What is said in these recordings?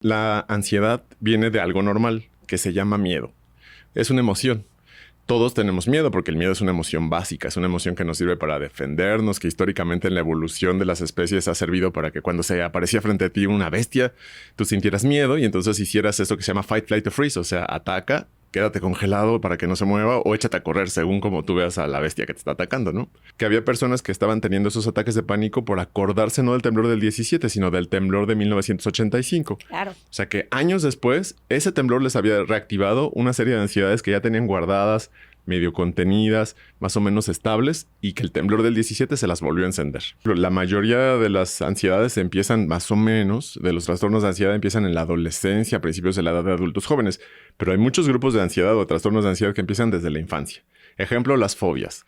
La ansiedad viene de algo normal que se llama miedo. Es una emoción. Todos tenemos miedo porque el miedo es una emoción básica, es una emoción que nos sirve para defendernos, que históricamente en la evolución de las especies ha servido para que cuando se aparecía frente a ti una bestia, tú sintieras miedo y entonces hicieras eso que se llama fight, flight or freeze, o sea, ataca, quédate congelado para que no se mueva o échate a correr según como tú veas a la bestia que te está atacando, ¿no? Que había personas que estaban teniendo esos ataques de pánico por acordarse no del temblor del 17, sino del temblor de 1985. Claro. O sea que años después, ese temblor les había reactivado una serie de ansiedades que ya tenían guardadas, medio contenidas, más o menos estables, y que el temblor del 17 se las volvió a encender. Pero la mayoría de las ansiedades empiezan más o menos, de los trastornos de ansiedad empiezan en la adolescencia, a principios de la edad de adultos jóvenes, pero hay muchos grupos de ansiedad o trastornos de ansiedad que empiezan desde la infancia. Ejemplo, las fobias.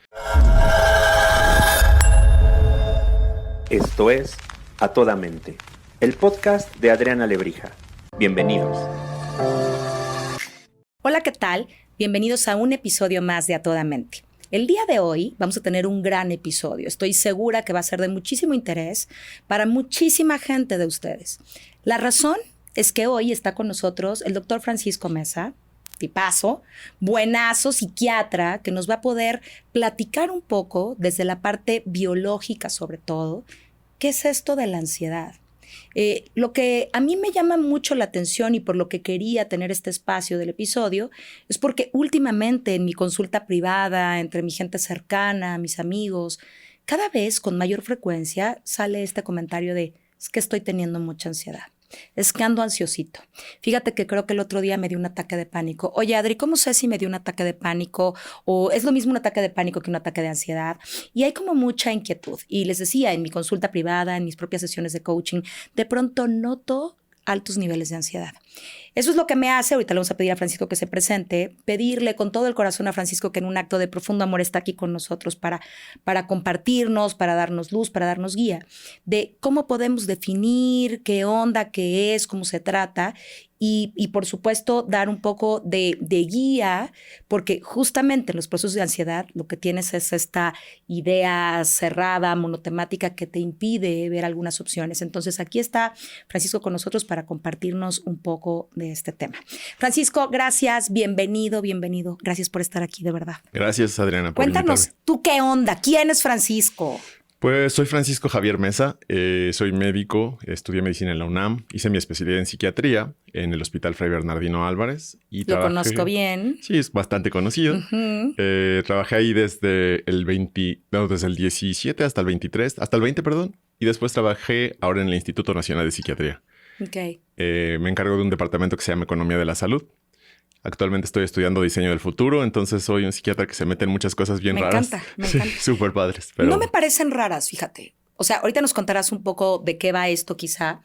Esto es A Toda Mente, el podcast de Adriana Lebrija. Bienvenidos. Hola, ¿qué tal? Bienvenidos a un episodio más de A Toda Mente. El día de hoy vamos a tener un gran episodio. Estoy segura que va a ser de muchísimo interés para muchísima gente de ustedes. La razón es que hoy está con nosotros el doctor Francisco Meza, tipazo, buenazo, psiquiatra, que nos va a poder platicar un poco desde la parte biológica sobre todo, qué es esto de la ansiedad. Lo que a mí me llama mucho la atención y por lo que quería tener este espacio del episodio es porque últimamente en mi consulta privada, entre mi gente cercana, mis amigos, cada vez con mayor frecuencia sale este comentario de es que estoy teniendo mucha ansiedad. Es que ando ansiosito. Fíjate que creo que el otro día me dio un ataque de pánico. Oye, Adri, ¿cómo sé si me dio un ataque de pánico? ¿O es lo mismo un ataque de pánico que un ataque de ansiedad? Y hay como mucha inquietud. Y les decía, en mi consulta privada, en mis propias sesiones de coaching, de pronto noto altos niveles de ansiedad. Eso es lo que me hace, ahorita le vamos a pedir a Francisco que se presente, pedirle con todo el corazón a Francisco que en un acto de profundo amor está aquí con nosotros para compartirnos, para darnos luz, para darnos guía, de cómo podemos definir qué onda, qué es, cómo se trata y por supuesto dar un poco de guía, porque justamente en los procesos de ansiedad lo que tienes es esta idea cerrada, monotemática que te impide ver algunas opciones. Entonces aquí está Francisco con nosotros para compartirnos un poco de este tema. Francisco, gracias, bienvenido. Gracias por estar aquí, de verdad. Gracias, Adriana, por Cuéntanos, invitarme. ¿tú qué onda? ¿Quién es Francisco? Pues soy Francisco Javier Meza, soy médico, estudié medicina en la UNAM, hice mi especialidad en psiquiatría en el Hospital Fray Bernardino Álvarez. Y Lo conozco bien. Sí, es bastante conocido. Trabajé ahí desde desde el 17 hasta el 23, hasta el 20, perdón. Y después trabajé ahora en el Instituto Nacional de Psiquiatría. Okay. Me encargo de un departamento que se llama Economía de la Salud. Actualmente estoy estudiando diseño del futuro, entonces soy un psiquiatra que se mete en muchas cosas bien raras. Me encanta. Súper padres. Pero... No me parecen raras, fíjate. O sea, ahorita nos contarás un poco de qué va esto quizá,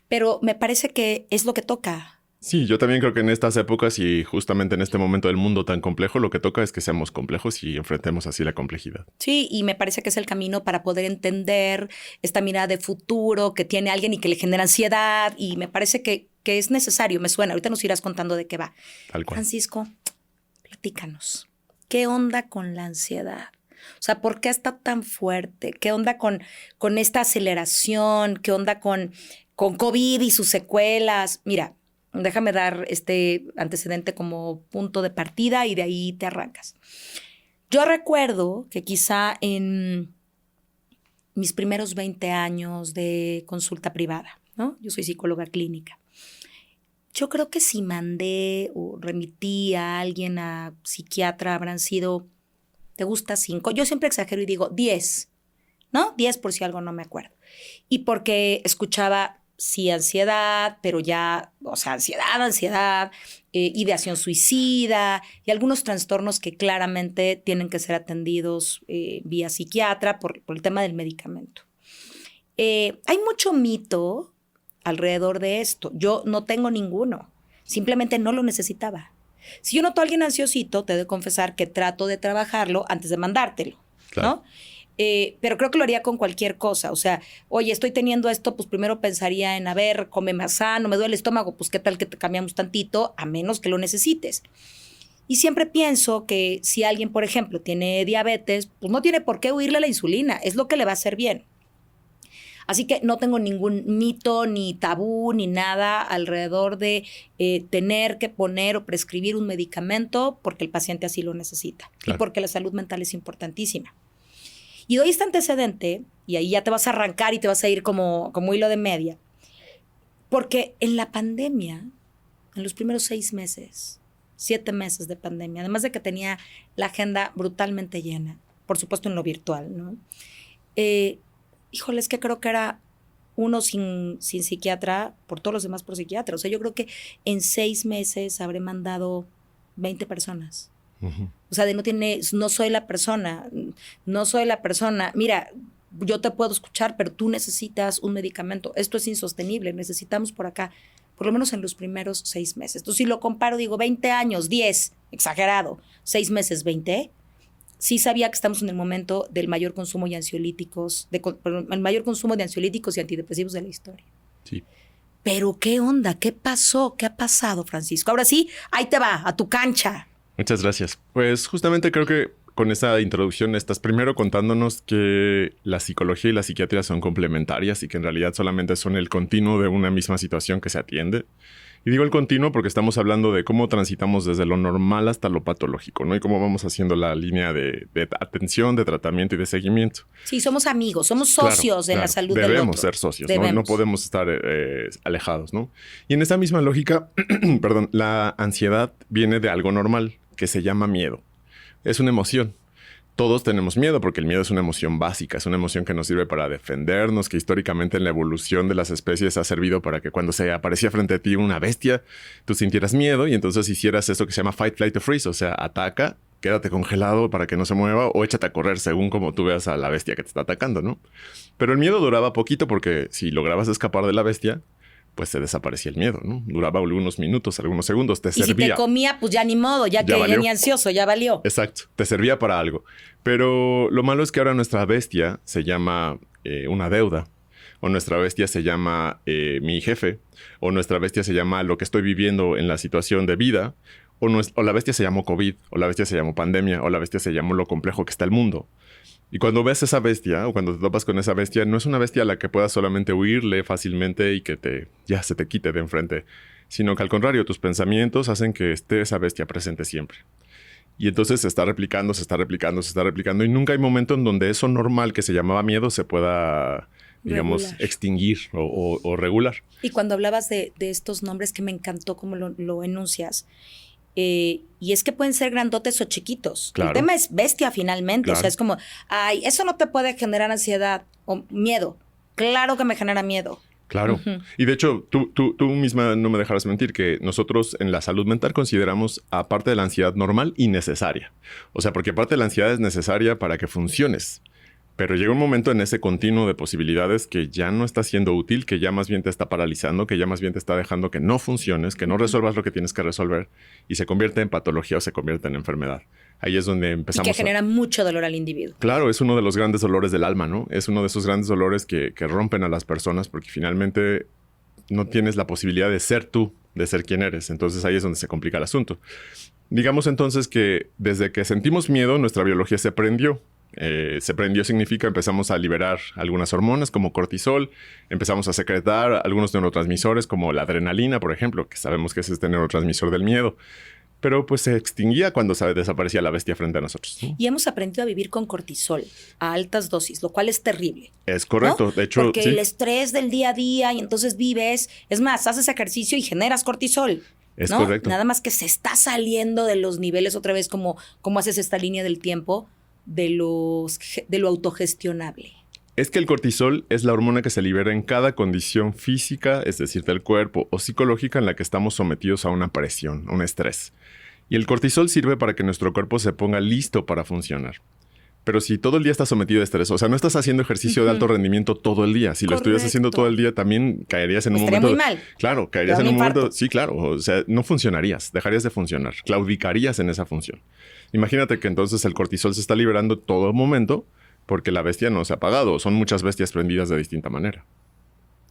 pero me parece que es lo que toca. Sí, yo también creo que en estas épocas y justamente en este momento del mundo tan complejo, lo que toca es que seamos complejos y enfrentemos así la complejidad. Sí, y me parece que es el camino para poder entender esta mirada de futuro que tiene alguien y que le genera ansiedad y me parece que es necesario, me suena. Ahorita nos irás contando de qué va. Tal cual. Francisco, platícanos. ¿Qué onda con la ansiedad? O sea, ¿por qué está tan fuerte? ¿Qué onda con esta aceleración? ¿Qué onda con COVID y sus secuelas? Mira, déjame dar este antecedente como punto de partida y de ahí te arrancas. Yo recuerdo que quizá en mis primeros 20 años de consulta privada, ¿no? Yo soy psicóloga clínica. Yo creo que si mandé o remití a alguien a psiquiatra habrán sido, ¿te gusta 5? Yo siempre exagero y digo 10, ¿no? 10 por si algo no me acuerdo. Y porque escuchaba, sí, ansiedad, pero ya, o sea, ansiedad, ideación suicida y algunos trastornos que claramente tienen que ser atendidos vía psiquiatra por el tema del medicamento. Hay mucho mito alrededor de esto. Yo no tengo ninguno. Simplemente no lo necesitaba. Si yo noto a alguien ansiosito, te he de confesar que trato de trabajarlo antes de mandártelo, Claro. ¿no? Pero creo que lo haría con cualquier cosa. O sea, oye, estoy teniendo esto, pues primero pensaría en, a ver, come más sano, me duele el estómago, pues qué tal que te cambiamos tantito, a menos que lo necesites. Y siempre pienso que si alguien, por ejemplo, tiene diabetes, pues no tiene por qué huirle a la insulina, es lo que le va a hacer bien. Así que no tengo ningún mito, ni tabú, ni nada alrededor de tener que poner o prescribir un medicamento porque el paciente así lo necesita. Claro. Y porque la salud mental es importantísima. Y doy este antecedente, y ahí ya te vas a arrancar y te vas a ir como hilo de media. Porque en la pandemia, en los primeros 6 meses, 7 meses de pandemia, además de que tenía la agenda brutalmente llena, por supuesto en lo virtual, ¿no? Híjole, es que creo que era uno sin psiquiatra, por todos los demás por psiquiatra. O sea, yo creo que en 6 meses habré mandado 20 personas. O sea, no soy la persona. Mira, yo te puedo escuchar, pero tú necesitas un medicamento. Esto es insostenible. Necesitamos por acá, por lo menos en los primeros 6 meses. Entonces, si lo comparo, digo, 20 años, 10, exagerado, 6 meses, 20. Sí sabía que estamos en el momento del mayor consumo de ansiolíticos, el mayor consumo de ansiolíticos y antidepresivos de la historia. Sí. Pero, ¿qué onda? ¿Qué pasó? ¿Qué ha pasado, Francisco? Ahora sí, ahí te va, a tu cancha. Muchas gracias. Pues justamente creo que con esa introducción estás primero contándonos que la psicología y la psiquiatría son complementarias y que en realidad solamente son el continuo de una misma situación que se atiende. Y digo el continuo porque estamos hablando de cómo transitamos desde lo normal hasta lo patológico, ¿no? Y cómo vamos haciendo la línea de atención, de tratamiento y de seguimiento. Sí, somos amigos, somos socios en la salud del otro. Debemos ser socios, ¿no? No podemos estar alejados, ¿no? Y en esa misma lógica, perdón, la ansiedad viene de algo normal que se llama miedo. Es una emoción. Todos tenemos miedo porque el miedo es una emoción básica, es una emoción que nos sirve para defendernos, que históricamente en la evolución de las especies ha servido para que cuando se aparecía frente a ti una bestia, tú sintieras miedo y entonces hicieras eso que se llama fight, flight or freeze, o sea, ataca, quédate congelado para que no se mueva o échate a correr según como tú veas a la bestia que te está atacando, ¿no? Pero el miedo duraba poquito porque si lograbas escapar de la bestia, pues se desaparecía el miedo, ¿no? Duraba algunos minutos, algunos segundos, te servía. Y si te comía, pues ya ni modo, ya que ni ansioso, ya valió. Exacto, te servía para algo. Pero lo malo es que ahora nuestra bestia se llama una deuda, o nuestra bestia se llama mi jefe, o nuestra bestia se llama lo que estoy viviendo en la situación de vida, o la bestia se llamó COVID, o la bestia se llamó pandemia, o la bestia se llamó lo complejo que está el mundo. Y cuando ves esa bestia, o cuando te topas con esa bestia, no es una bestia a la que puedas solamente huirle fácilmente y que ya se te quite de enfrente, sino que al contrario, tus pensamientos hacen que esté esa bestia presente siempre. Y entonces se está replicando, y nunca hay momento en donde eso normal que se llamaba miedo se pueda, digamos, regular, extinguir o regular. Y cuando hablabas de estos nombres, que me encantó cómo lo enuncias, y es que pueden ser grandotes o chiquitos. Claro. El tema es bestia finalmente. Claro. O sea, es como, ay, eso no te puede generar ansiedad o miedo. Claro que me genera miedo. Claro. Y de hecho, tú misma no me dejarás mentir que nosotros en la salud mental consideramos aparte de la ansiedad normal y necesaria. O sea, porque aparte de la ansiedad es necesaria para que funciones. Pero llega un momento en ese continuo de posibilidades que ya no está siendo útil, que ya más bien te está paralizando, que ya más bien te está dejando que no funciones, que no resuelvas lo que tienes que resolver y se convierte en patología o se convierte en enfermedad. Ahí es donde empezamos. Y que genera mucho dolor al individuo. Claro, es uno de los grandes dolores del alma, ¿no? Es uno de esos grandes dolores que rompen a las personas porque finalmente no tienes la posibilidad de ser tú, de ser quien eres. Entonces ahí es donde se complica el asunto. Digamos entonces que desde que sentimos miedo, nuestra biología se prendió. Se prendió significa empezamos a liberar algunas hormonas como cortisol, empezamos a secretar algunos neurotransmisores como la adrenalina, por ejemplo, que sabemos que es este neurotransmisor del miedo. Pero pues se extinguía cuando desaparecía la bestia frente a nosotros, ¿no? Y hemos aprendido a vivir con cortisol a altas dosis, lo cual es terrible. Es correcto, ¿no? De hecho, porque sí. El estrés del día a día y entonces vives, es más, haces ejercicio y generas cortisol. Es ¿no? correcto. Nada más que se está saliendo de los niveles otra vez, como haces esta línea del tiempo de lo autogestionable. Es que el cortisol es la hormona que se libera en cada condición física, es decir, del cuerpo o psicológica en la que estamos sometidos a una presión, un estrés. Y el cortisol sirve para que nuestro cuerpo se ponga listo para funcionar. Pero si todo el día estás sometido a estrés, o sea, no estás haciendo ejercicio de alto rendimiento todo el día. Si lo estuvieras haciendo todo el día, también caerías en un momento. Estaría muy mal. Claro, caerías en un momento. Sí, claro. O sea, no funcionarías, dejarías de funcionar, claudicarías en esa función. Imagínate que entonces el cortisol se está liberando todo momento porque la bestia no se ha apagado. Son muchas bestias prendidas de distinta manera.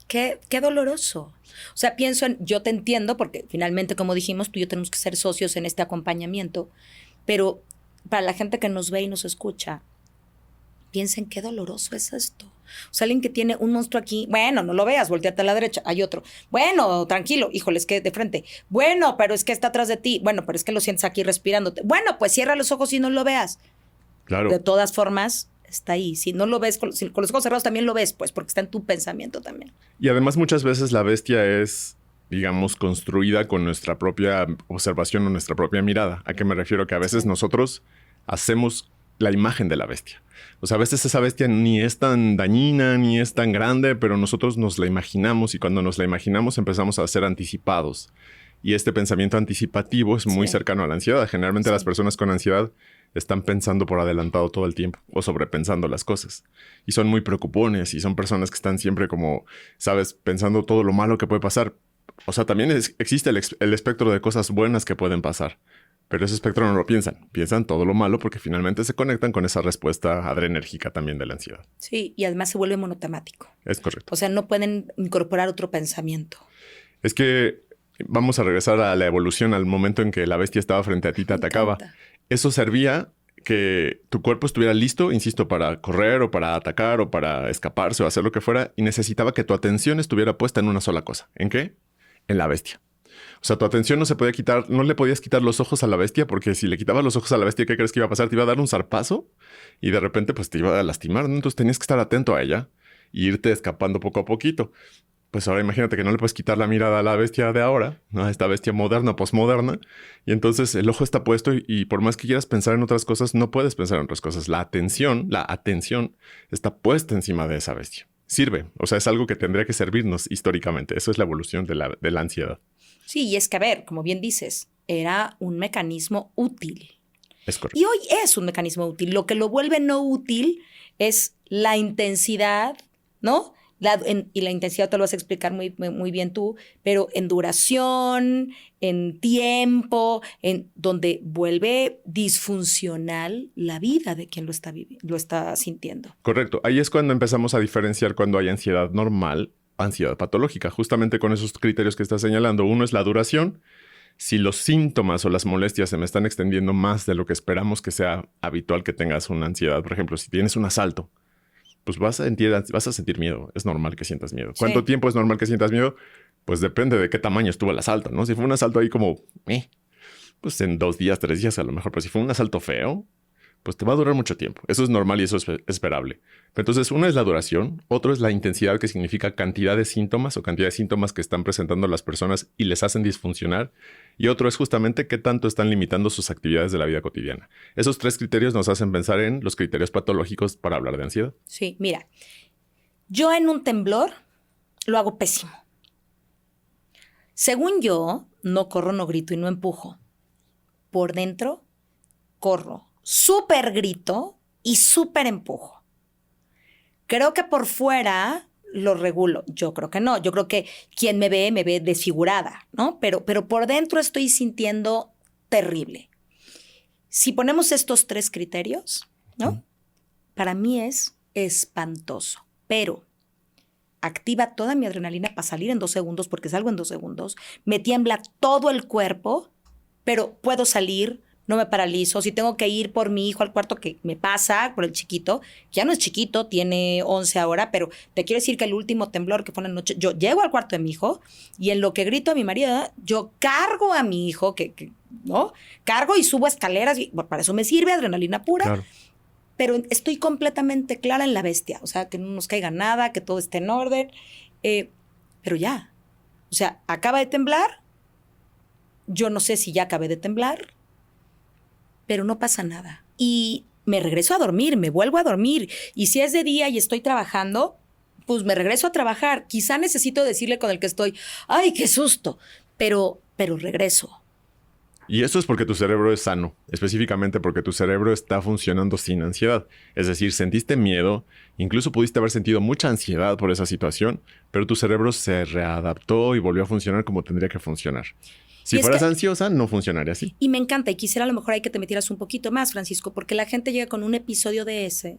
Qué doloroso. O sea, pienso yo te entiendo porque finalmente, como dijimos, tú y yo tenemos que ser socios en este acompañamiento, pero para la gente que nos ve y nos escucha, piensen qué doloroso es esto. O sea, alguien que tiene un monstruo aquí, bueno, no lo veas, volteate a la derecha, hay otro. Bueno, tranquilo, híjole, es que de frente. Bueno, pero es que está atrás de ti. Bueno, pero es que lo sientes aquí respirándote. Bueno, pues cierra los ojos y no lo veas. Claro. De todas formas, está ahí. Si no lo ves, con los ojos cerrados también lo ves, pues, porque está en tu pensamiento también. Y además muchas veces la bestia es, digamos, construida con nuestra propia observación o nuestra propia mirada. ¿A qué me refiero? Que a veces nosotros hacemos la imagen de la bestia. O sea, a veces esa bestia ni es tan dañina, ni es tan grande, pero nosotros nos la imaginamos y cuando nos la imaginamos empezamos a ser anticipados. Y este pensamiento anticipativo es muy cercano a la ansiedad. Generalmente las personas con ansiedad están pensando por adelantado todo el tiempo o sobrepensando las cosas. Y son muy preocupones y son personas que están siempre como, ¿sabes? Pensando todo lo malo que puede pasar. O sea, también existe el espectro de cosas buenas que pueden pasar. Pero ese espectro no lo piensan. Piensan todo lo malo porque finalmente se conectan con esa respuesta adrenérgica también de la ansiedad. Sí, y además se vuelve monotemático. Es correcto. O sea, no pueden incorporar otro pensamiento. Es que vamos a regresar a la evolución, al momento en que la bestia estaba frente a ti y te atacaba. Eso servía que tu cuerpo estuviera listo, insisto, para correr o para atacar o para escaparse o hacer lo que fuera. Y necesitaba que tu atención estuviera puesta en una sola cosa. ¿En qué? En la bestia. O sea, tu atención no se podía quitar, no le podías quitar los ojos a la bestia porque si le quitabas los ojos a la bestia, ¿qué crees que iba a pasar? Te iba a dar un zarpazo y de repente pues te iba a lastimar, ¿no? Entonces tenías que estar atento a ella e irte escapando poco a poquito. Pues ahora imagínate que no le puedes quitar la mirada a la bestia de ahora, ¿no? A esta bestia moderna, posmoderna. Y entonces el ojo está puesto y por más que quieras pensar en otras cosas, no puedes pensar en otras cosas. La atención está puesta encima de esa bestia. Sirve. O sea, es algo que tendría que servirnos históricamente. Eso es la evolución de la ansiedad. Sí, y es que, a ver, como bien dices, era un mecanismo útil. Es correcto. Y hoy es un mecanismo útil. Lo que lo vuelve no útil es la intensidad, ¿no? Y la intensidad te lo vas a explicar muy, muy bien tú, pero en duración, en tiempo, en donde vuelve disfuncional la vida de quien lo está sintiendo. Correcto. Ahí es cuando empezamos a diferenciar cuando hay ansiedad normal, ansiedad patológica, justamente con esos criterios que estás señalando. Uno es la duración. Si los síntomas o las molestias se me están extendiendo más de lo que esperamos que sea habitual que tengas una ansiedad, por ejemplo, si tienes un asalto, pues vas a sentir miedo. Es normal que sientas miedo. ¿Cuánto tiempo es normal que sientas miedo? Pues depende de qué tamaño estuvo el asalto, ¿no? Si fue un asalto ahí como, pues en 2 días, 3 días a lo mejor. Pero si fue un asalto feo, pues te va a durar mucho tiempo. Eso es normal y eso es esperable. Pero entonces, una es la duración, otro es la intensidad, que significa cantidad de síntomas o cantidad de síntomas que están presentando las personas y les hacen disfuncionar. Y otro es justamente qué tanto están limitando sus actividades de la vida cotidiana. Esos 3 criterios nos hacen pensar en los criterios patológicos para hablar de ansiedad. Sí, mira, yo en un temblor lo hago pésimo. Según yo, no corro, no grito y no empujo. Por dentro, corro, súper grito y súper empujo. Creo que por fuera lo regulo. Yo creo que no. Yo creo que quien me ve desfigurada, ¿no? Pero por dentro estoy sintiendo terrible. Si ponemos estos 3 criterios, ¿no? Para mí es espantoso. Pero activa toda mi adrenalina para salir en 2 segundos, porque salgo en 2 segundos. Me tiembla todo el cuerpo, pero puedo salir. No me paralizo. Si tengo que ir por mi hijo al cuarto, que me pasa, por el chiquito, que ya no es chiquito, tiene 11 ahora, pero te quiero decir que el último temblor que fue en la noche, yo llego al cuarto de mi hijo y en lo que grito a mi marido, yo cargo a mi hijo, ¿no? Cargo y subo escaleras, y bueno, para eso me sirve adrenalina pura. Claro. Pero estoy completamente clara en la bestia. O sea, que no nos caiga nada, que todo esté en orden. Pero ya. O sea, acaba de temblar. Yo no sé si ya acabé de temblar. Pero no pasa nada. Y me regreso a dormir, me vuelvo a dormir. Y si es de día y estoy trabajando, pues me regreso a trabajar. Quizá necesito decirle con el que estoy, ¡ay, qué susto! Pero regreso. Y eso es porque tu cerebro es sano, específicamente porque tu cerebro está funcionando sin ansiedad. Es decir, sentiste miedo, incluso pudiste haber sentido mucha ansiedad por esa situación, pero tu cerebro se readaptó y volvió a funcionar como tendría que funcionar. Si fueras ansiosa, no funcionaría así. Y me encanta, y quisiera a lo mejor ahí que te metieras un poquito más, Francisco, porque la gente llega con un episodio de ese.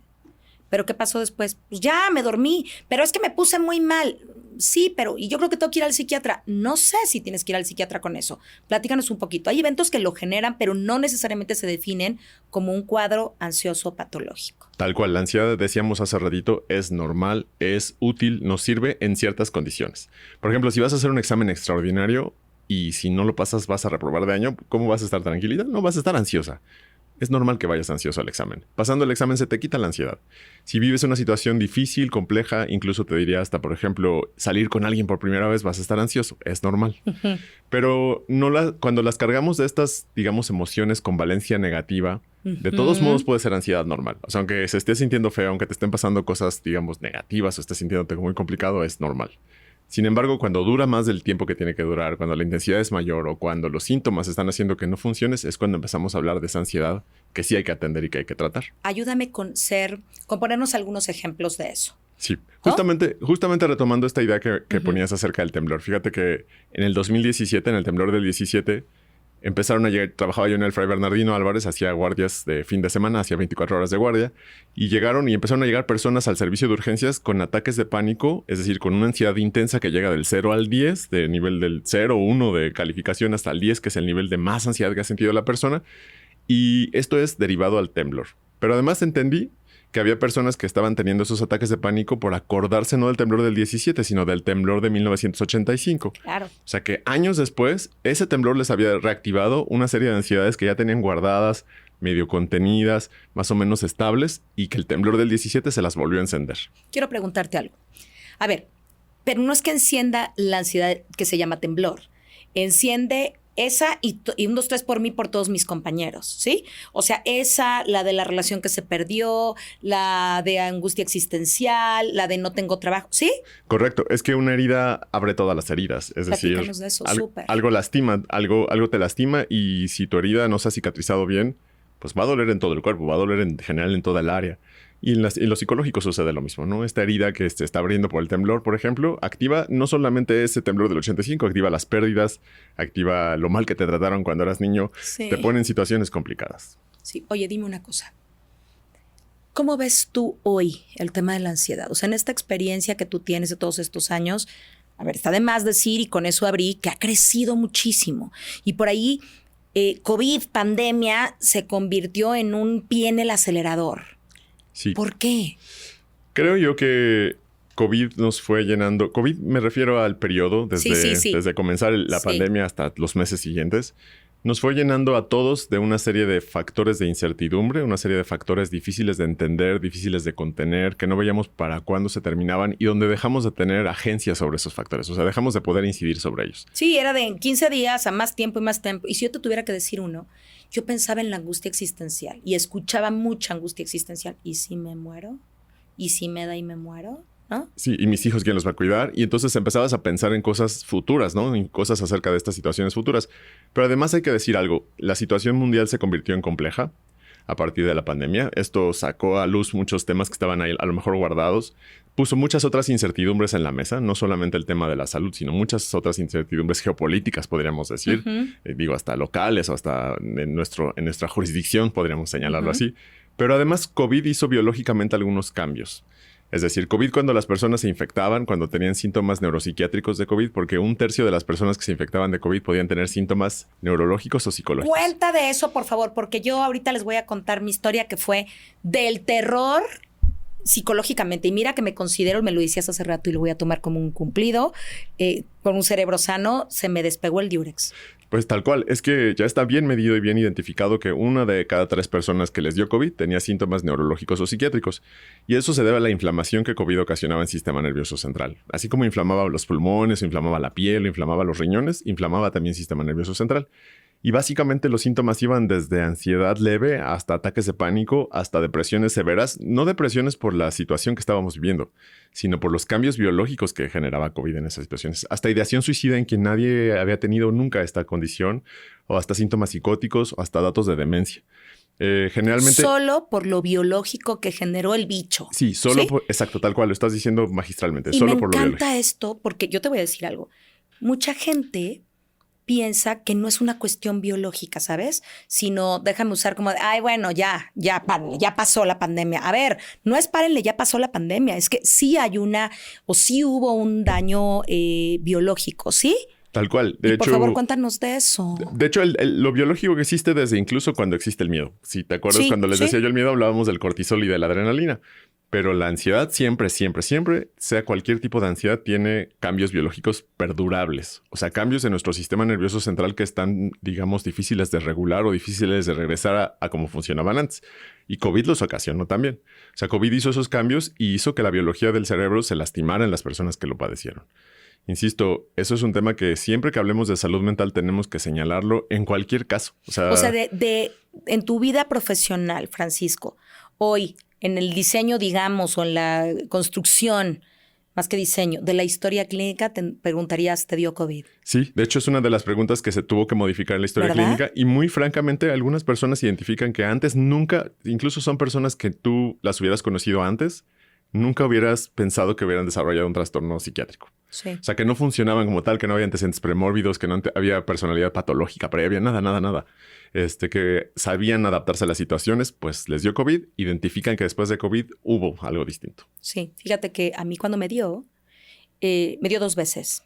¿Pero qué pasó después? Pues ya, me dormí, pero es que me puse muy mal. sí, pero y yo creo que tengo que ir al psiquiatra. No sé si tienes que ir al psiquiatra con eso. Platícanos un poquito. Hay eventos que lo generan, pero no necesariamente se definen como un cuadro ansioso patológico. Tal cual, la ansiedad, decíamos hace ratito, es normal, es útil, nos sirve en ciertas condiciones. Por ejemplo, si vas a hacer un examen extraordinario y si no lo pasas vas a reprobar de año, ¿cómo vas a estar tranquila? No, vas a estar ansiosa. Es normal que vayas ansioso al examen. Pasando el examen se te quita la ansiedad. Si vives una situación difícil, compleja, incluso te diría hasta, por ejemplo, salir con alguien por primera vez, vas a estar ansioso. Es normal. Pero cuando las cargamos de estas, digamos, emociones con valencia negativa, de todos modos puede ser ansiedad normal. O sea, aunque se esté sintiendo feo, aunque te estén pasando cosas, digamos, negativas o estés sintiéndote muy complicado, es normal. Sin embargo, cuando dura más del tiempo que tiene que durar, cuando la intensidad es mayor o cuando los síntomas están haciendo que no funciones, es cuando empezamos a hablar de esa ansiedad que sí hay que atender y que hay que tratar. Ayúdame con ponernos algunos ejemplos de eso. Sí, justamente retomando esta idea que ponías acerca del temblor. Fíjate que en el 2017, en el temblor del 17, empezaron a llegar, trabajaba yo en el Fray Bernardino Álvarez, hacía guardias de fin de semana, hacía 24 horas de guardia, y empezaron a llegar personas al servicio de urgencias con ataques de pánico, es decir, con una ansiedad intensa que llega del 0 al 10, de nivel del 0 o 1 de calificación hasta el 10, que es el nivel de más ansiedad que ha sentido la persona, y esto es derivado al temblor. Pero además entendí que había personas que estaban teniendo esos ataques de pánico por acordarse no del temblor del 17, sino del temblor de 1985. Claro. O sea que años después, ese temblor les había reactivado una serie de ansiedades que ya tenían guardadas, medio contenidas, más o menos estables, y que el temblor del 17 se las volvió a encender. Quiero preguntarte algo. A ver, pero no es que encienda la ansiedad que se llama temblor. Enciende esa y 1, 2, 3 por mí, por todos mis compañeros, ¿sí? O sea, la de la relación que se perdió, la de angustia existencial, la de no tengo trabajo, ¿sí? Correcto. Es que una herida abre todas las heridas. Es Platícanos decir, de eso, algo lastima, algo te lastima, y si tu herida no se ha cicatrizado bien, pues va a doler en todo el cuerpo, va a doler en general en toda el área. Y en lo psicológico sucede lo mismo, ¿no? Esta herida que se está abriendo por el temblor, por ejemplo, activa no solamente ese temblor del 85, activa las pérdidas, activa lo mal que te trataron cuando eras niño, Sí. te pone en situaciones complicadas. Sí. Oye, dime una cosa. ¿Cómo ves tú hoy el tema de la ansiedad? O sea, en esta experiencia que tú tienes de todos estos años, a ver, está de más decir, y con eso abrí, que ha crecido muchísimo. Y por ahí, COVID, pandemia, se convirtió en un pie en el acelerador. Sí. ¿Por qué? Creo yo que COVID nos fue llenando. COVID me refiero al periodo, desde comenzar la pandemia hasta los meses siguientes. Nos fue llenando a todos de una serie de factores de incertidumbre, una serie de factores difíciles de entender, difíciles de contener, que no veíamos para cuándo se terminaban y donde dejamos de tener agencia sobre esos factores. O sea, dejamos de poder incidir sobre ellos. Sí, era de 15 días a más tiempo y más tiempo. Y si yo te tuviera que decir uno, yo pensaba en la angustia existencial y escuchaba mucha angustia existencial. ¿Y si me muero? ¿Y si me da y me muero? ¿No? Sí, y mis hijos, ¿quién los va a cuidar? Y entonces empezabas a pensar en cosas futuras, ¿no? En cosas acerca de estas situaciones futuras. Pero además hay que decir algo. La situación mundial se convirtió en compleja a partir de la pandemia. Esto sacó a luz muchos temas que estaban ahí a lo mejor guardados. Puso muchas otras incertidumbres en la mesa. No solamente el tema de la salud, sino muchas otras incertidumbres geopolíticas, podríamos decir. Hasta locales o hasta en nuestra jurisdicción, podríamos señalarlo así. Pero además COVID hizo biológicamente algunos cambios. Es decir, COVID cuando las personas se infectaban, cuando tenían síntomas neuropsiquiátricos de COVID, porque 1/3 de las personas que se infectaban de COVID podían tener síntomas neurológicos o psicológicos. Cuenta de eso, por favor, porque yo ahorita les voy a contar mi historia que fue del terror psicológicamente. Y mira que me considero, me lo decías hace rato y lo voy a tomar como un cumplido, con un cerebro sano, se me despegó el diurex. Pues tal cual, es que ya está bien medido y bien identificado que 1 de cada 3 personas que les dio COVID tenía síntomas neurológicos o psiquiátricos. Y eso se debe a la inflamación que COVID ocasionaba en el sistema nervioso central. Así como inflamaba los pulmones, inflamaba la piel, inflamaba los riñones, inflamaba también el sistema nervioso central. Y básicamente los síntomas iban desde ansiedad leve hasta ataques de pánico, hasta depresiones severas. No depresiones por la situación que estábamos viviendo, sino por los cambios biológicos que generaba COVID en esas situaciones. Hasta ideación suicida en quien nadie había tenido nunca esta condición, o hasta síntomas psicóticos, o hasta datos de demencia. Generalmente... Solo por lo biológico que generó el bicho. Sí, solo por... Exacto, tal cual, lo estás diciendo magistralmente. Y solo me por lo biológico. encanta esto porque yo te voy a decir algo. Mucha gente piensa que no es una cuestión biológica, ¿sabes? Sino déjame usar como de, ay, bueno, ya pasó la pandemia. A ver, no es párenle, ya pasó la pandemia. Es que sí hay sí hubo un daño biológico, ¿sí? Tal cual. De hecho, por favor, cuéntanos de eso. De hecho, lo biológico que existe desde incluso cuando existe el miedo. Si te acuerdas, cuando les decía yo el miedo, hablábamos del cortisol y de la adrenalina. Pero la ansiedad siempre, sea cualquier tipo de ansiedad, tiene cambios biológicos perdurables. O sea, cambios en nuestro sistema nervioso central que están, digamos, difíciles de regular o difíciles de regresar a cómo funcionaban antes. Y COVID los ocasionó también. O sea, COVID hizo esos cambios y hizo que la biología del cerebro se lastimara en las personas que lo padecieron. Insisto, eso es un tema que siempre que hablemos de salud mental tenemos que señalarlo en cualquier caso. O sea, en tu vida profesional, Francisco, hoy, en el diseño, digamos, o en la construcción, más que diseño, de la historia clínica, te preguntarías, ¿te dio COVID? Sí, de hecho es una de las preguntas que se tuvo que modificar en la historia clínica y muy francamente algunas personas identifican que antes nunca, incluso son personas que tú las hubieras conocido antes, nunca hubieras pensado que hubieran desarrollado un trastorno psiquiátrico. Sí. O sea, que no funcionaban como tal, que no había antecedentes premórbidos, que no había personalidad patológica previa, nada. Que sabían adaptarse a las situaciones, pues les dio COVID, identifican que después de COVID hubo algo distinto. Sí, fíjate que a mí cuando me dio 2 veces.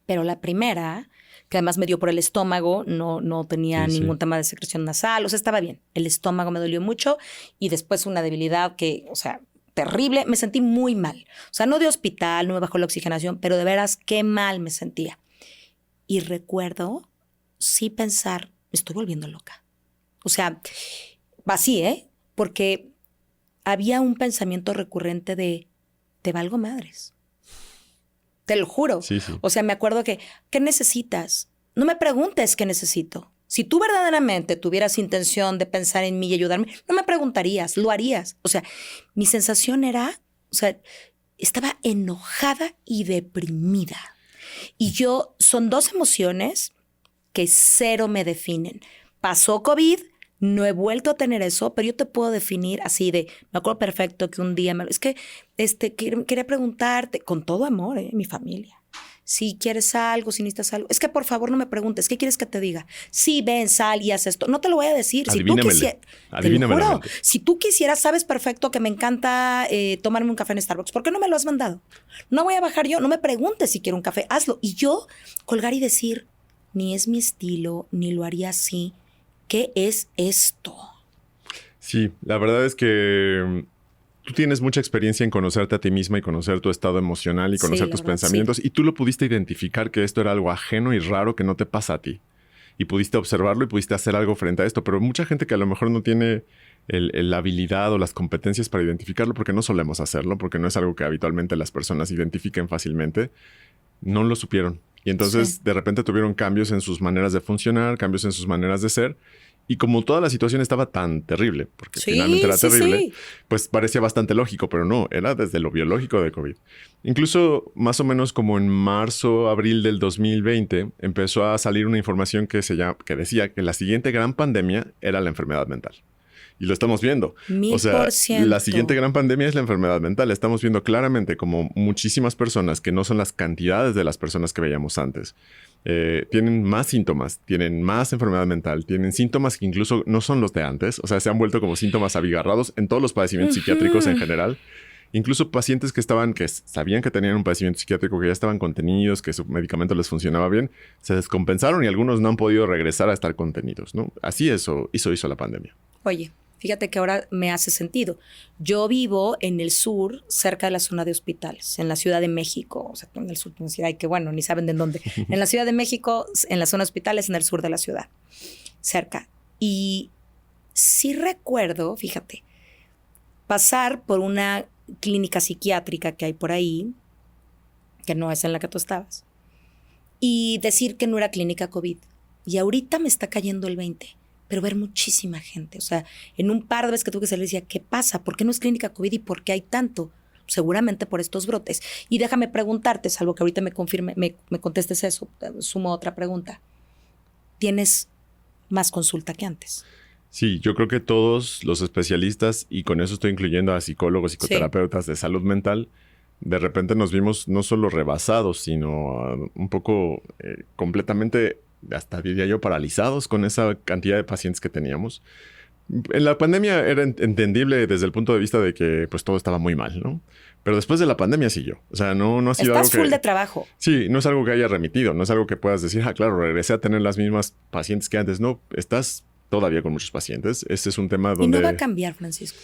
Pero la primera, que además me dio por el estómago, no tenía ningún tema de secreción nasal, o sea, estaba bien. El estómago me dolió mucho y después una debilidad que, o sea, terrible, me sentí muy mal. O sea, no de hospital, no me bajó la oxigenación, pero de veras qué mal me sentía. Y recuerdo sí pensar, me estoy volviendo loca. O sea, así, porque había un pensamiento recurrente de, te valgo madres. Te lo juro. Sí. O sea, me acuerdo que, ¿qué necesitas? No me preguntes qué necesito. Si tú verdaderamente tuvieras intención de pensar en mí y ayudarme, no me preguntarías, lo harías. O sea, mi sensación era, o sea, estaba enojada y deprimida. Y son 2 emociones que cero me definen. Pasó COVID, no he vuelto a tener eso, pero yo te puedo definir así de, me acuerdo perfecto que un día, es que quería preguntarte, con todo amor, mi familia. Si quieres algo, si necesitas algo. Es que por favor no me preguntes. ¿Qué quieres que te diga? Sí, ven, sal y haz esto. No te lo voy a decir. Adivínamelo. Si tú quisieras, sabes perfecto que me encanta tomarme un café en Starbucks. ¿Por qué no me lo has mandado? No voy a bajar yo. No me preguntes si quiero un café. Hazlo. Y yo colgar y decir, ni es mi estilo, ni lo haría así. ¿Qué es esto? Sí, la verdad es que tú tienes mucha experiencia en conocerte a ti misma y conocer tu estado emocional y conocer tus pensamientos. Y tú lo pudiste identificar que esto era algo ajeno y raro que no te pasa a ti. Y pudiste observarlo y pudiste hacer algo frente a esto. Pero mucha gente que a lo mejor no tiene la habilidad o las competencias para identificarlo, porque no solemos hacerlo, porque no es algo que habitualmente las personas identifiquen fácilmente, no lo supieron. Y entonces de repente tuvieron cambios en sus maneras de funcionar, cambios en sus maneras de ser. Y como toda la situación estaba tan terrible, porque finalmente era terrible, pues parecía bastante lógico, pero no, era desde lo biológico de COVID. Incluso más o menos como en marzo, abril del 2020, empezó a salir una información que decía que la siguiente gran pandemia era la enfermedad mental. Y lo estamos viendo. 1000%. O sea, la siguiente gran pandemia es la enfermedad mental. Estamos viendo claramente como muchísimas personas, que no son las cantidades de las personas que veíamos antes, tienen más síntomas, tienen más enfermedad mental, tienen síntomas que incluso no son los de antes. O sea, se han vuelto como síntomas abigarrados en todos los padecimientos psiquiátricos en general. Incluso pacientes que sabían que tenían un padecimiento psiquiátrico, que ya estaban contenidos, que su medicamento les funcionaba bien, se descompensaron y algunos no han podido regresar a estar contenidos, ¿no? Así hizo la pandemia. Oye, fíjate que ahora me hace sentido. Yo vivo en el sur, cerca de la zona de hospitales, en la Ciudad de México. O sea, en el sur, ay, que bueno, ni saben de dónde. En la Ciudad de México, en la zona de hospitales, en el sur de la ciudad, cerca. Y sí recuerdo, fíjate, pasar por una clínica psiquiátrica que hay por ahí, que no es en la que tú estabas, y decir que no era clínica COVID. Y ahorita me está cayendo el 20. Pero ver muchísima gente. O sea, en un par de veces que tuve que salir decía, ¿qué pasa? ¿Por qué no es clínica COVID y por qué hay tanto? Seguramente por estos brotes. Y déjame preguntarte, salvo que ahorita me contestes eso, sumo otra pregunta. ¿Tienes más consulta que antes? Sí, yo creo que todos los especialistas, y con eso estoy incluyendo a psicólogos, psicoterapeutas de salud mental, de repente nos vimos no solo rebasados, sino un poco completamente, hasta diría yo, paralizados con esa cantidad de pacientes que teníamos. En la pandemia era entendible desde el punto de vista de que pues todo estaba muy mal, ¿no? Pero después de la pandemia siguió. O sea, no ha sido Estás algo que... full de trabajo. Sí, no es algo que haya remitido. No es algo que puedas decir, claro, regresé a tener las mismas pacientes que antes. No, estás todavía con muchos pacientes. Este es un tema donde... Y no va a cambiar, Francisco.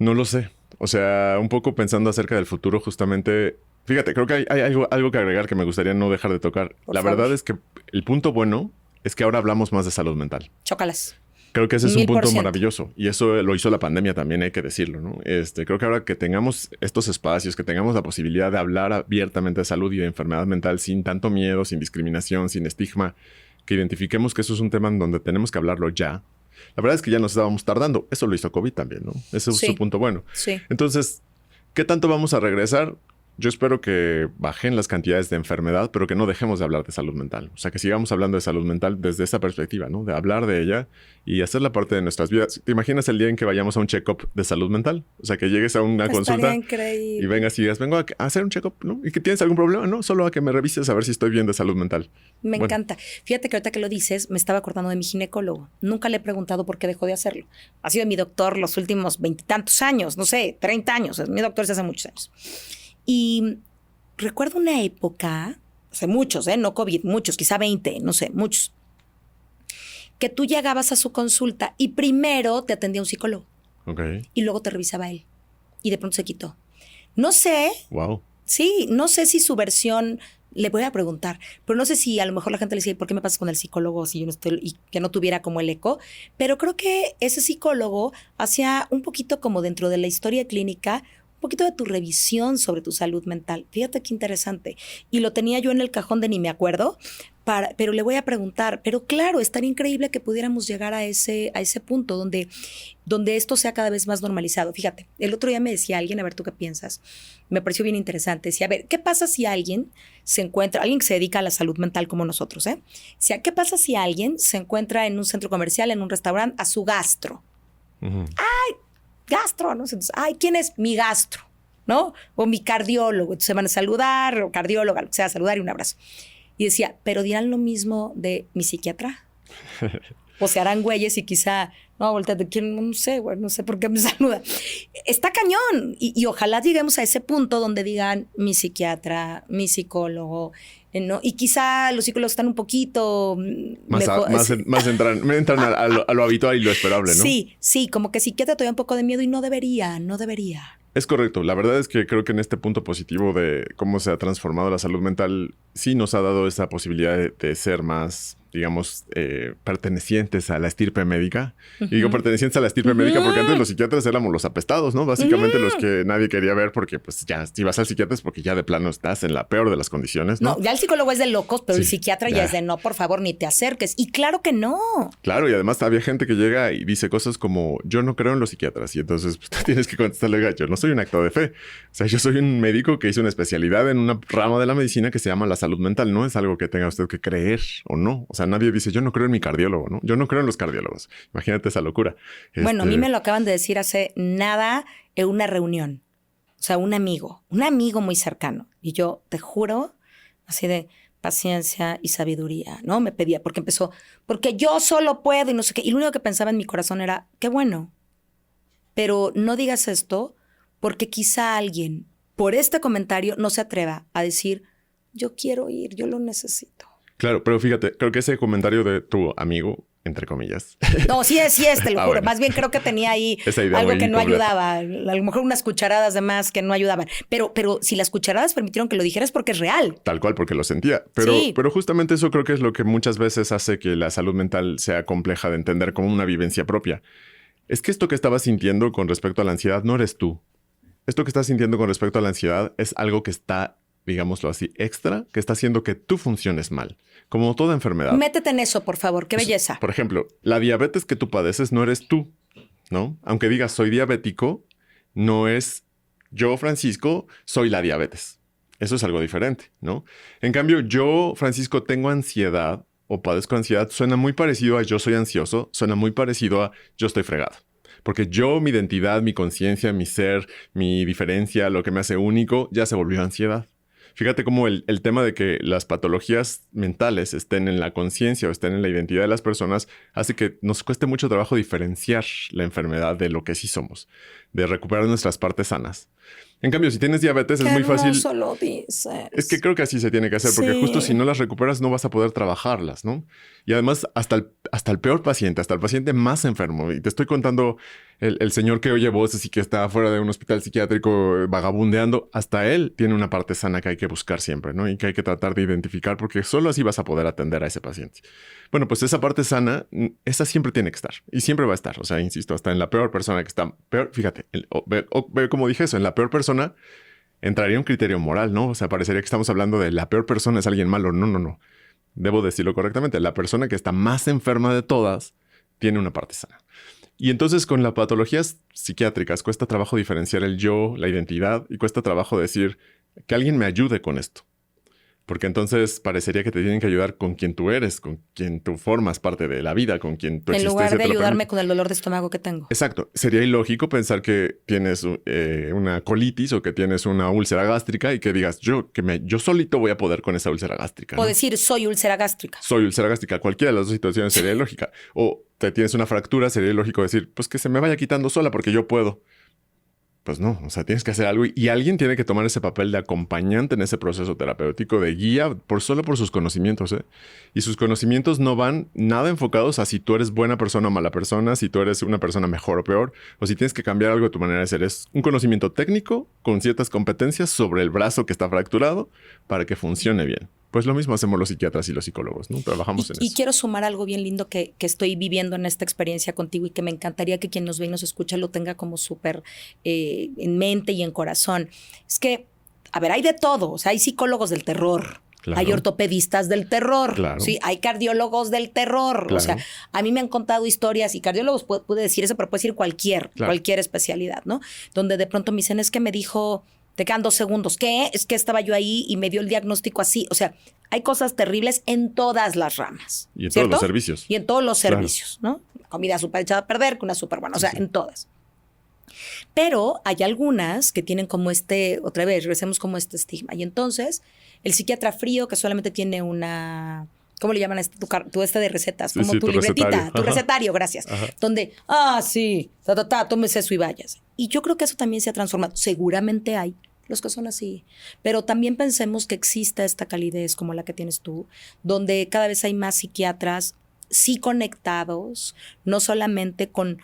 No lo sé. O sea, un poco pensando acerca del futuro, justamente... Fíjate, creo que hay algo que agregar que me gustaría no dejar de tocar. La verdad es que el punto bueno es que ahora hablamos más de salud mental. Chócalas. Creo que ese es un punto 1000%. maravilloso. Y eso lo hizo la pandemia también, hay que decirlo, ¿no? Creo que ahora que tengamos estos espacios, que tengamos la posibilidad de hablar abiertamente de salud y de enfermedad mental sin tanto miedo, sin discriminación, sin estigma, que identifiquemos que eso es un tema en donde tenemos que hablarlo ya. La verdad es que ya nos estábamos tardando. Eso lo hizo COVID también, ¿no? Ese es su punto bueno. Sí. Entonces, ¿qué tanto vamos a regresar? Yo espero que bajen las cantidades de enfermedad, pero que no dejemos de hablar de salud mental. O sea, que sigamos hablando de salud mental desde esa perspectiva, ¿no? De hablar de ella y hacerla parte de nuestras vidas. ¿Te imaginas el día en que vayamos a un check-up de salud mental? O sea, que llegues a una consulta increíble. y vengas y digas, vengo a hacer un check-up, ¿no? ¿Y que tienes algún problema? No, solo a que me revises a ver si estoy bien de salud mental. Me encanta. Fíjate que ahorita que lo dices, me estaba acordando de mi ginecólogo. Nunca le he preguntado por qué dejó de hacerlo. Ha sido mi doctor los últimos 20 y tantos años, no sé, 30 años. Es mi doctor desde hace muchos años. Y recuerdo una época, hace muchos, no COVID, muchos, quizá 20, no sé, muchos, que tú llegabas a su consulta y primero te atendía un psicólogo. Okay. Y luego te revisaba él. Y de pronto se quitó. No sé. Wow. Sí, no sé si su versión, le voy a preguntar, pero no sé si a lo mejor la gente le dice, ¿por qué me pasas con el psicólogo si yo no estoy, y que no tuviera como el eco? Pero creo que ese psicólogo hacía un poquito como dentro de la historia clínica, un poquito de tu revisión sobre tu salud mental. Fíjate qué interesante. Y lo tenía yo en el cajón de ni me acuerdo, pero le voy a preguntar. Pero claro, estaría increíble que pudiéramos llegar a ese punto donde esto sea cada vez más normalizado. Fíjate, el otro día me decía alguien, a ver tú qué piensas, me pareció bien interesante. Decía, a ver, ¿qué pasa si alguien que se dedica a la salud mental como nosotros, O sea, ¿qué pasa si alguien se encuentra en un centro comercial, en un restaurante, a su gastro? Uh-huh. Gastro, ¿no? Entonces, ¿quién es mi gastro? ¿No? O mi cardiólogo. Entonces se van a saludar, o cardióloga, lo que sea, saludar y un abrazo. Y decía, ¿pero dirán lo mismo de mi psiquiatra? O se harán güeyes y quizá, no, volteate, ¿quién? No sé, güey, no sé por qué me saluda. Está cañón. Y ojalá lleguemos a ese punto donde digan mi psiquiatra, mi psicólogo, ¿no? Y quizá los psicólogos están un poquito más entran a lo habitual y lo esperable, ¿no? Sí, como que psiquiatra todavía un poco de miedo y no debería. Es correcto. La verdad es que creo que en este punto positivo de cómo se ha transformado la salud mental, sí nos ha dado esa posibilidad de ser más, digamos, pertenecientes a la estirpe médica. Uh-huh. Y digo pertenecientes a la estirpe médica porque antes los psiquiatras éramos los apestados, ¿no? Básicamente los que nadie quería ver porque pues ya si vas al psiquiatra es porque ya de plano estás en la peor de las condiciones, ¿no? No, ya el psicólogo es de locos, pero el psiquiatra ya es de no, por favor, ni te acerques. Y claro que no. Claro, y además había gente que llega y dice cosas como, yo no creo en los psiquiatras. Y entonces pues, tienes que contestarle, yo no soy un acto de fe. O sea, yo soy un médico que hizo una especialidad en una rama de la medicina que se llama la salud mental. No es algo que tenga usted que creer o no. O sea, nadie dice, yo no creo en mi cardiólogo, ¿no? Yo no creo en los cardiólogos. Imagínate esa locura. Bueno, a mí me lo acaban de decir hace nada en una reunión. O sea, un amigo muy cercano. Y yo te juro, así de paciencia y sabiduría, ¿no? Me pedía, porque yo solo puedo y no sé qué. Y lo único que pensaba en mi corazón era, qué bueno. Pero no digas esto porque quizá alguien, por este comentario, no se atreva a decir, yo quiero ir, yo lo necesito. Claro, pero fíjate, creo que ese comentario de tu amigo, entre comillas. No, sí es, te lo juro. Bueno. Más bien creo que tenía ahí algo que no ayudaba. A lo mejor unas cucharadas de más que no ayudaban. Pero si las cucharadas permitieron que lo dijeras porque es real. Tal cual, porque lo sentía. Pero justamente eso creo que es lo que muchas veces hace que la salud mental sea compleja de entender como una vivencia propia. Es que esto que estabas sintiendo con respecto a la ansiedad no eres tú. Esto que estás sintiendo con respecto a la ansiedad es algo que está, digámoslo así, extra, que está haciendo que tú funciones mal. Como toda enfermedad. Métete en eso, por favor. Qué belleza. Por ejemplo, la diabetes que tú padeces no eres tú, ¿no? Aunque digas soy diabético, no es yo, Francisco, soy la diabetes. Eso es algo diferente, ¿no? En cambio, yo, Francisco, tengo ansiedad o padezco ansiedad. Suena muy parecido a yo soy ansioso. Suena muy parecido a yo estoy fregado. Porque yo, mi identidad, mi conciencia, mi ser, mi diferencia, lo que me hace único, ya se volvió ansiedad. Fíjate cómo el tema de que las patologías mentales estén en la conciencia o estén en la identidad de las personas hace que nos cueste mucho trabajo diferenciar la enfermedad de lo que sí somos, de recuperar nuestras partes sanas. En cambio, si tienes diabetes es muy fácil. Lo dices. Es que creo que así se tiene que hacer, porque justo si no las recuperas no vas a poder trabajarlas, ¿no? Y además, hasta el peor paciente, hasta el paciente más enfermo, y te estoy contando el señor que oye voces y que está fuera de un hospital psiquiátrico vagabundeando, hasta él tiene una parte sana que hay que buscar siempre, ¿no? Y que hay que tratar de identificar, porque solo así vas a poder atender a ese paciente. Bueno, pues esa parte sana, esa siempre tiene que estar y siempre va a estar. O sea, insisto, hasta en la peor persona que está peor, fíjate, ve como dije eso, en la peor persona entraría un criterio moral, ¿no? O sea, parecería que estamos hablando de la peor persona es alguien malo. No. Debo decirlo correctamente. La persona que está más enferma de todas tiene una parte sana. Y entonces con las patologías psiquiátricas cuesta trabajo diferenciar el yo, la identidad, y cuesta trabajo decir que alguien me ayude con esto. Porque entonces parecería que te tienen que ayudar con quien tú eres, con quien tú formas parte de la vida, con quien tu existencia. En lugar de ayudarme con el dolor de estómago que tengo. Exacto. Sería ilógico pensar que tienes una colitis o que tienes una úlcera gástrica y que digas, yo solito voy a poder con esa úlcera gástrica, ¿no? O decir, soy úlcera gástrica. Soy úlcera gástrica. Cualquiera de las dos situaciones sería ilógica. O te tienes una fractura, sería ilógico decir, pues que se me vaya quitando sola porque yo puedo. Pues no, o sea, tienes que hacer algo y alguien tiene que tomar ese papel de acompañante en ese proceso terapéutico, de guía, solo por sus conocimientos, ¿eh? Y sus conocimientos no van nada enfocados a si tú eres buena persona o mala persona, si tú eres una persona mejor o peor, o si tienes que cambiar algo de tu manera de ser. Es un conocimiento técnico con ciertas competencias sobre el brazo que está fracturado para que funcione bien. Pues lo mismo hacemos los psiquiatras y los psicólogos, ¿no? Trabajamos en eso. Y quiero sumar algo bien lindo que estoy viviendo en esta experiencia contigo y que me encantaría que quien nos ve y nos escucha lo tenga como súper en mente y en corazón. Es que, a ver, hay de todo. O sea, hay psicólogos del terror. Claro. Hay ortopedistas del terror. Claro. ¿Sí? Hay cardiólogos del terror. Claro. O sea, a mí me han contado historias y cardiólogos puede decir eso, pero puede decir cualquier especialidad, ¿no? Donde de pronto me dicen, es que me dijo... Te quedan 2 segundos. ¿Qué? Es que estaba yo ahí y me dio el diagnóstico así. O sea, hay cosas terribles en todas las ramas. Y en ¿cierto? Todos los servicios. Y en todos los servicios, ¿no? Comida súper echada a perder, con una súper buena. O sea, en todas. Pero hay algunas que tienen como otra vez, regresemos como este estigma. Y entonces, el psiquiatra frío que solamente tiene una... ¿Cómo le llaman a tu de recetas? Como tu libretita, recetario. Tu recetario, gracias. Ajá. Donde, sí, tómese eso y vayas. Y yo creo que eso también se ha transformado. Seguramente hay los que son así. Pero también pensemos que exista esta calidez como la que tienes tú, donde cada vez hay más psiquiatras sí conectados, no solamente con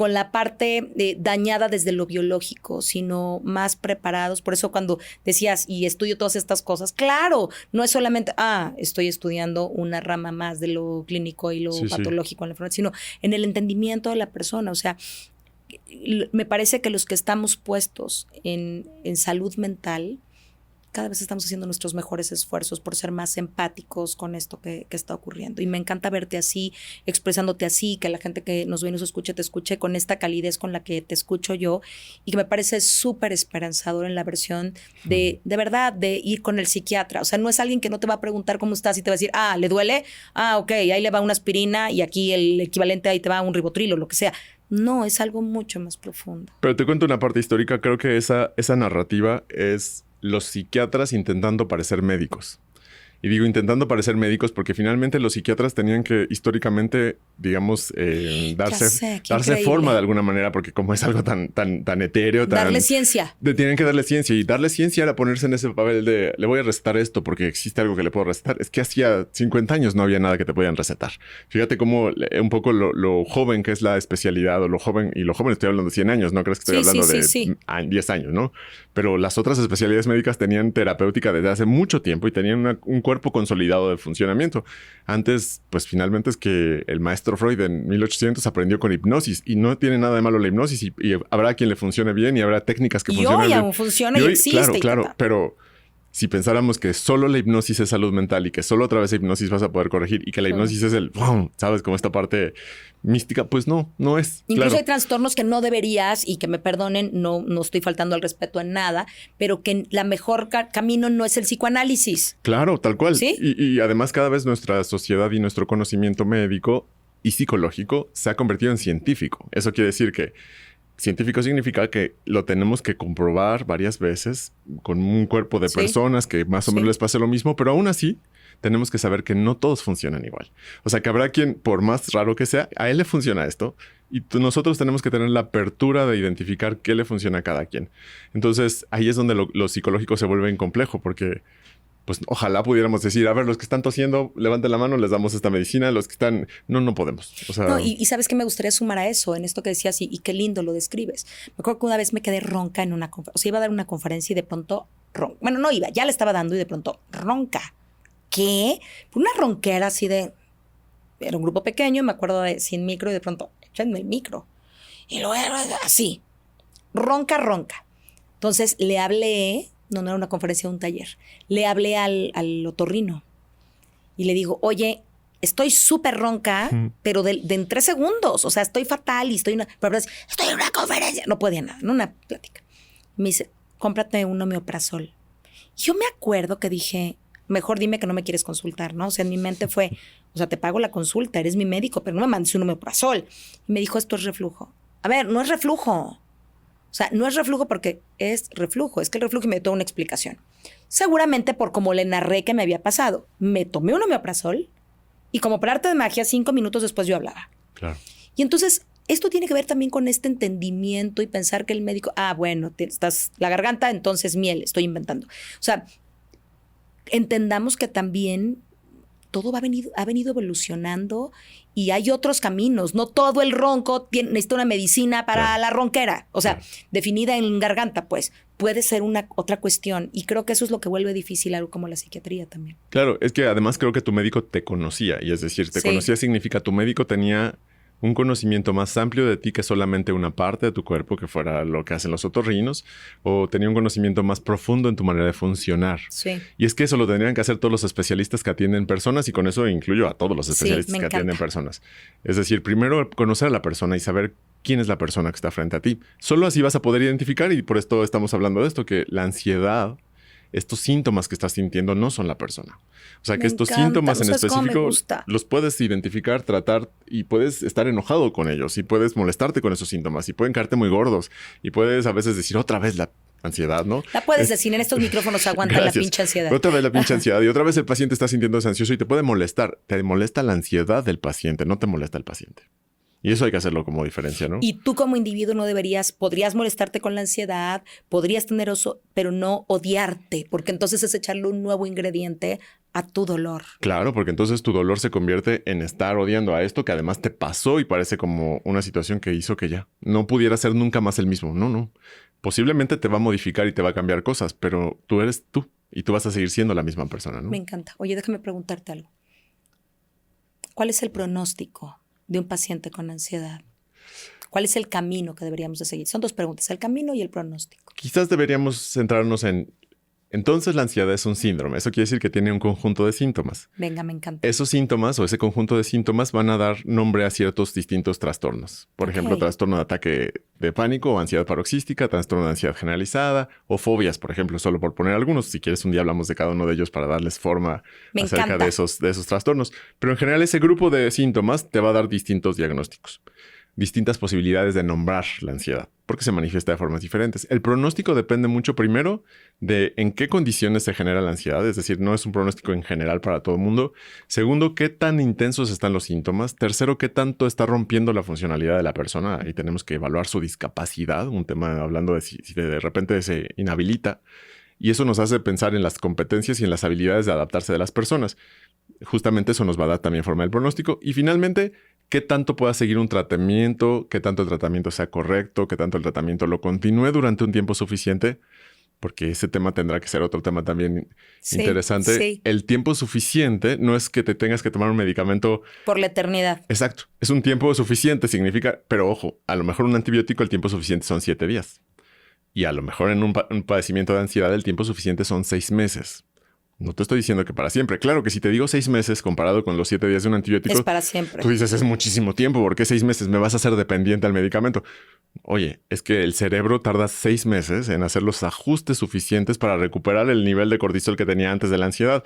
la parte dañada desde lo biológico, sino más preparados. Por eso cuando decías, y estudio todas estas cosas, claro, no es solamente, estoy estudiando una rama más de lo clínico y lo patológico en la enfermedad, sino en el entendimiento de la persona. O sea, me parece que los que estamos puestos en salud mental, cada vez estamos haciendo nuestros mejores esfuerzos por ser más empáticos con esto que está ocurriendo. Y me encanta verte así, expresándote así, que la gente que nos ve y nos escuche, te escuche con esta calidez con la que te escucho yo, y que me parece súper esperanzador en la versión de verdad, de ir con el psiquiatra. O sea, no es alguien que no te va a preguntar cómo estás y te va a decir, ¿le duele? Ok, ahí le va una aspirina y aquí el equivalente ahí te va un ribotril o lo que sea. No, es algo mucho más profundo. Pero te cuento una parte histórica. Creo que esa narrativa es los psiquiatras intentando parecer médicos. Y digo intentando parecer médicos porque finalmente los psiquiatras tenían que históricamente, digamos, darse forma de alguna manera, porque como es algo tan etéreo, darle ciencia. Tienen que darle ciencia, y darle ciencia era ponerse en ese papel de le voy a recetar esto porque existe algo que le puedo recetar. Es que hacía 50 años no había nada que te podían recetar. Fíjate cómo un poco lo joven que es la especialidad, o lo joven estoy hablando de 100 años, no crees que estoy hablando de 10 años, ¿no? Pero las otras especialidades médicas tenían terapéutica desde hace mucho tiempo y tenían un cuerpo consolidado de funcionamiento. Antes, pues finalmente es que el maestro Freud en 1800 aprendió con hipnosis, y no tiene nada de malo la hipnosis, y habrá quien le funcione bien y habrá técnicas que funcionen bien. Y hoy aún funciona y existe. Claro, pero si pensáramos que solo la hipnosis es salud mental y que solo a través de hipnosis vas a poder corregir y que la hipnosis es ¿sabes? Como esta parte mística, pues no es. Incluso hay trastornos que no deberías, y que me perdonen, no estoy faltando al respeto en nada, pero que la mejor camino no es el psicoanálisis. Claro, tal cual. ¿Sí? Y además cada vez nuestra sociedad y nuestro conocimiento médico y psicológico se ha convertido en científico. Eso quiere decir que científico significa que lo tenemos que comprobar varias veces con un cuerpo de personas que más o menos les pase lo mismo, pero aún así tenemos que saber que no todos funcionan igual. O sea, que habrá quien, por más raro que sea, a él le funciona esto y nosotros tenemos que tener la apertura de identificar qué le funciona a cada quien. Entonces, ahí es donde lo psicológico se vuelve complejo porque pues ojalá pudiéramos decir, a ver, los que están tosiendo, levanten la mano, les damos esta medicina, los que están... No podemos. O sea... No, y ¿sabes qué me gustaría sumar a eso? En esto que decías, y qué lindo lo describes. Me acuerdo que una vez me quedé ronca en una conferencia. O sea, iba a dar una conferencia y de pronto... Bueno, no iba, ya la estaba dando y de pronto ronca. ¿Qué? Una ronquera así de... Era un grupo pequeño, me acuerdo de sin micro y de pronto, échenme el micro. Y luego así, ronca. Entonces le hablé... No era una conferencia, un taller. Le hablé al otorrino y le digo, oye, estoy súper ronca, pero de en 3 segundos. O sea, estoy fatal y estoy en una conferencia. No podía nada, en una plática. Me dice, cómprate un omeprazol. Yo me acuerdo que dije, mejor dime que no me quieres consultar, ¿no? O sea, en mi mente fue, o sea, te pago la consulta, eres mi médico, pero no me mandes un omeprazol. Y me dijo, esto es reflujo. A ver, no es reflujo. O sea, no es reflujo porque es reflujo. Es que el reflujo me dio toda una explicación. Seguramente por como le narré que me había pasado. Me tomé un omeprazol y como por arte de magia, 5 minutos después yo hablaba. Claro. Y entonces, esto tiene que ver también con este entendimiento y pensar que el médico, bueno, estás la garganta, entonces miel, estoy inventando. O sea, entendamos que también todo ha venido evolucionando y hay otros caminos. No todo el ronco necesita una medicina para la ronquera. O sea, definida en garganta, pues. Puede ser otra cuestión. Y creo que eso es lo que vuelve difícil algo como la psiquiatría también. Claro, es que además creo que tu médico te conocía. Y es decir, te conocía significa tu médico tenía un conocimiento más amplio de ti que solamente una parte de tu cuerpo, que fuera lo que hacen los otorrinos, o tenía un conocimiento más profundo en tu manera de funcionar. Sí. Y es que eso lo tendrían que hacer todos los especialistas que atienden personas, y con eso incluyo a todos los especialistas que atienden personas. Es decir, primero conocer a la persona y saber quién es la persona que está frente a ti. Solo así vas a poder identificar, y por esto estamos hablando de esto, que la ansiedad, estos síntomas que estás sintiendo no son la persona. O sea, que estos síntomas en específico los puedes identificar, tratar y puedes estar enojado con ellos y puedes molestarte con esos síntomas y pueden caerte muy gordos y puedes a veces decir otra vez la ansiedad, ¿no? La puedes decir, en estos micrófonos aguantan la pinche ansiedad. Otra vez la pinche ansiedad y otra vez el paciente está sintiéndose ansioso y te puede molestar. Te molesta la ansiedad del paciente, no te molesta el paciente. Y eso hay que hacerlo como diferencia, ¿no? Y tú como individuo podrías molestarte con la ansiedad, podrías tener oso, pero no odiarte, porque entonces es echarle un nuevo ingrediente a tu dolor. Claro, porque entonces tu dolor se convierte en estar odiando a esto que además te pasó y parece como una situación que hizo que ya no pudiera ser nunca más el mismo. No. Posiblemente te va a modificar y te va a cambiar cosas, pero tú eres tú y tú vas a seguir siendo la misma persona, ¿no? Me encanta. Oye, déjame preguntarte algo. ¿Cuál es el pronóstico de un paciente con ansiedad? ¿Cuál es el camino que deberíamos de seguir? Son 2 preguntas, el camino y el pronóstico. Quizás deberíamos centrarnos en... Entonces la ansiedad es un síndrome. Eso quiere decir que tiene un conjunto de síntomas. Venga, me encanta. Esos síntomas o ese conjunto de síntomas van a dar nombre a ciertos distintos trastornos. Por ejemplo, trastorno de ataque de pánico o ansiedad paroxística, trastorno de ansiedad generalizada o fobias, por ejemplo, solo por poner algunos. Si quieres, un día hablamos de cada uno de ellos para darles forma acerca de esos trastornos. Pero en general ese grupo de síntomas te va a dar distintos diagnósticos, distintas posibilidades de nombrar la ansiedad, porque se manifiesta de formas diferentes. El pronóstico depende mucho, primero, de en qué condiciones se genera la ansiedad, es decir, no es un pronóstico en general para todo el mundo. Segundo, qué tan intensos están los síntomas. Tercero, qué tanto está rompiendo la funcionalidad de la persona. Ahí tenemos que evaluar su discapacidad, un tema hablando de si de repente se inhabilita. Y eso nos hace pensar en las competencias y en las habilidades de adaptarse de las personas. Justamente eso nos va a dar también forma del pronóstico. Y finalmente, qué tanto pueda seguir un tratamiento, qué tanto el tratamiento sea correcto, qué tanto el tratamiento lo continúe durante un tiempo suficiente, porque ese tema tendrá que ser otro tema también interesante. Sí. El tiempo suficiente no es que te tengas que tomar un medicamento por la eternidad. Exacto. Es un tiempo suficiente, significa, pero ojo, a lo mejor un antibiótico el tiempo suficiente son 7 días. Y a lo mejor en un padecimiento de ansiedad el tiempo suficiente son 6 meses. No te estoy diciendo que para siempre. Claro que si te digo 6 meses comparado con los 7 días de un antibiótico... Es para siempre. Tú dices, es muchísimo tiempo. ¿Por qué 6 meses? ¿Me vas a hacer dependiente al medicamento? Oye, es que el cerebro tarda 6 meses en hacer los ajustes suficientes para recuperar el nivel de cortisol que tenía antes de la ansiedad.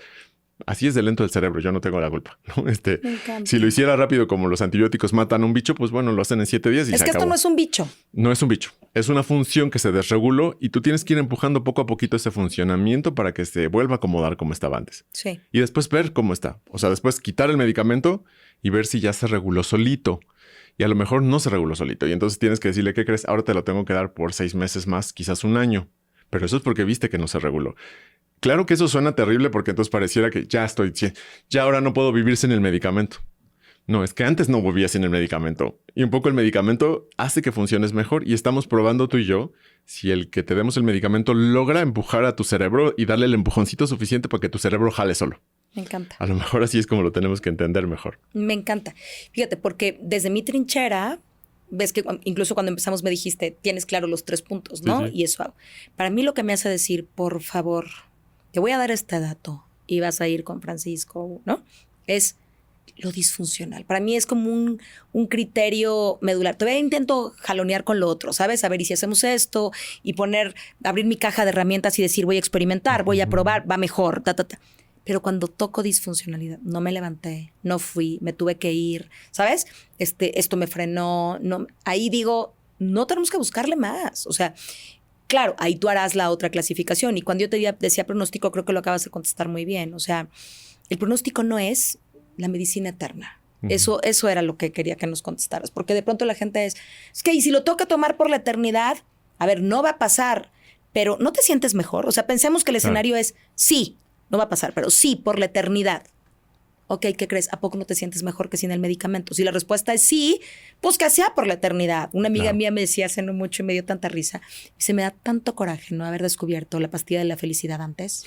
Así es de lento el cerebro, yo no tengo la culpa, ¿no? Me encanta. Si lo hiciera rápido como los antibióticos matan a un bicho, pues bueno, lo hacen en 7 días y se acabó. Es que esto no es un bicho. No es un bicho, es una función que se desreguló y tú tienes que ir empujando poco a poquito ese funcionamiento para que se vuelva a acomodar como estaba antes. Sí. Y después ver cómo está. O sea, después quitar el medicamento y ver si ya se reguló solito. Y a lo mejor no se reguló solito. Y entonces tienes que decirle, ¿qué crees? Ahora te lo tengo que dar por 6 meses más, quizás un año. Pero eso es porque viste que no se reguló. Claro que eso suena terrible porque entonces pareciera que ya ahora no puedo vivir sin el medicamento. No, es que antes no vivía sin el medicamento. Y un poco el medicamento hace que funciones mejor y estamos probando tú y yo si el que te demos el medicamento logra empujar a tu cerebro y darle el empujoncito suficiente para que tu cerebro jale solo. Me encanta. A lo mejor así es como lo tenemos que entender mejor. Me encanta. Fíjate, porque desde mi trinchera, ves que incluso cuando empezamos me dijiste, tienes claro los 3 puntos, ¿no? Sí. Y eso hago. Para mí lo que me hace decir, por favor, te voy a dar este dato y vas a ir con Francisco, ¿no? Es lo disfuncional. Para mí es como un criterio medular. Todavía intento jalonear con lo otro, ¿sabes? A ver, y si hacemos esto y abrir mi caja de herramientas y decir, voy a experimentar, voy a probar, va mejor, Pero cuando toco disfuncionalidad, no me levanté, no fui, me tuve que ir, ¿sabes? Esto me frenó. No, ahí digo, no tenemos que buscarle más. O sea, claro, ahí tú harás la otra clasificación. Y cuando yo te decía pronóstico, creo que lo acabas de contestar muy bien. O sea, el pronóstico no es la medicina eterna. Eso era lo que quería que nos contestaras. Porque de pronto la gente es que y si lo toca tomar por la eternidad, a ver, no va a pasar, pero ¿no te sientes mejor? O sea, pensemos que el escenario es sí, no va a pasar, pero sí, por la eternidad. Ok, ¿qué crees? ¿A poco no te sientes mejor que sin el medicamento? Si la respuesta es sí, pues que sea por la eternidad. Una amiga mía me decía hace no mucho y me dio tanta risa. Se me da tanto coraje no haber descubierto la pastilla de la felicidad antes.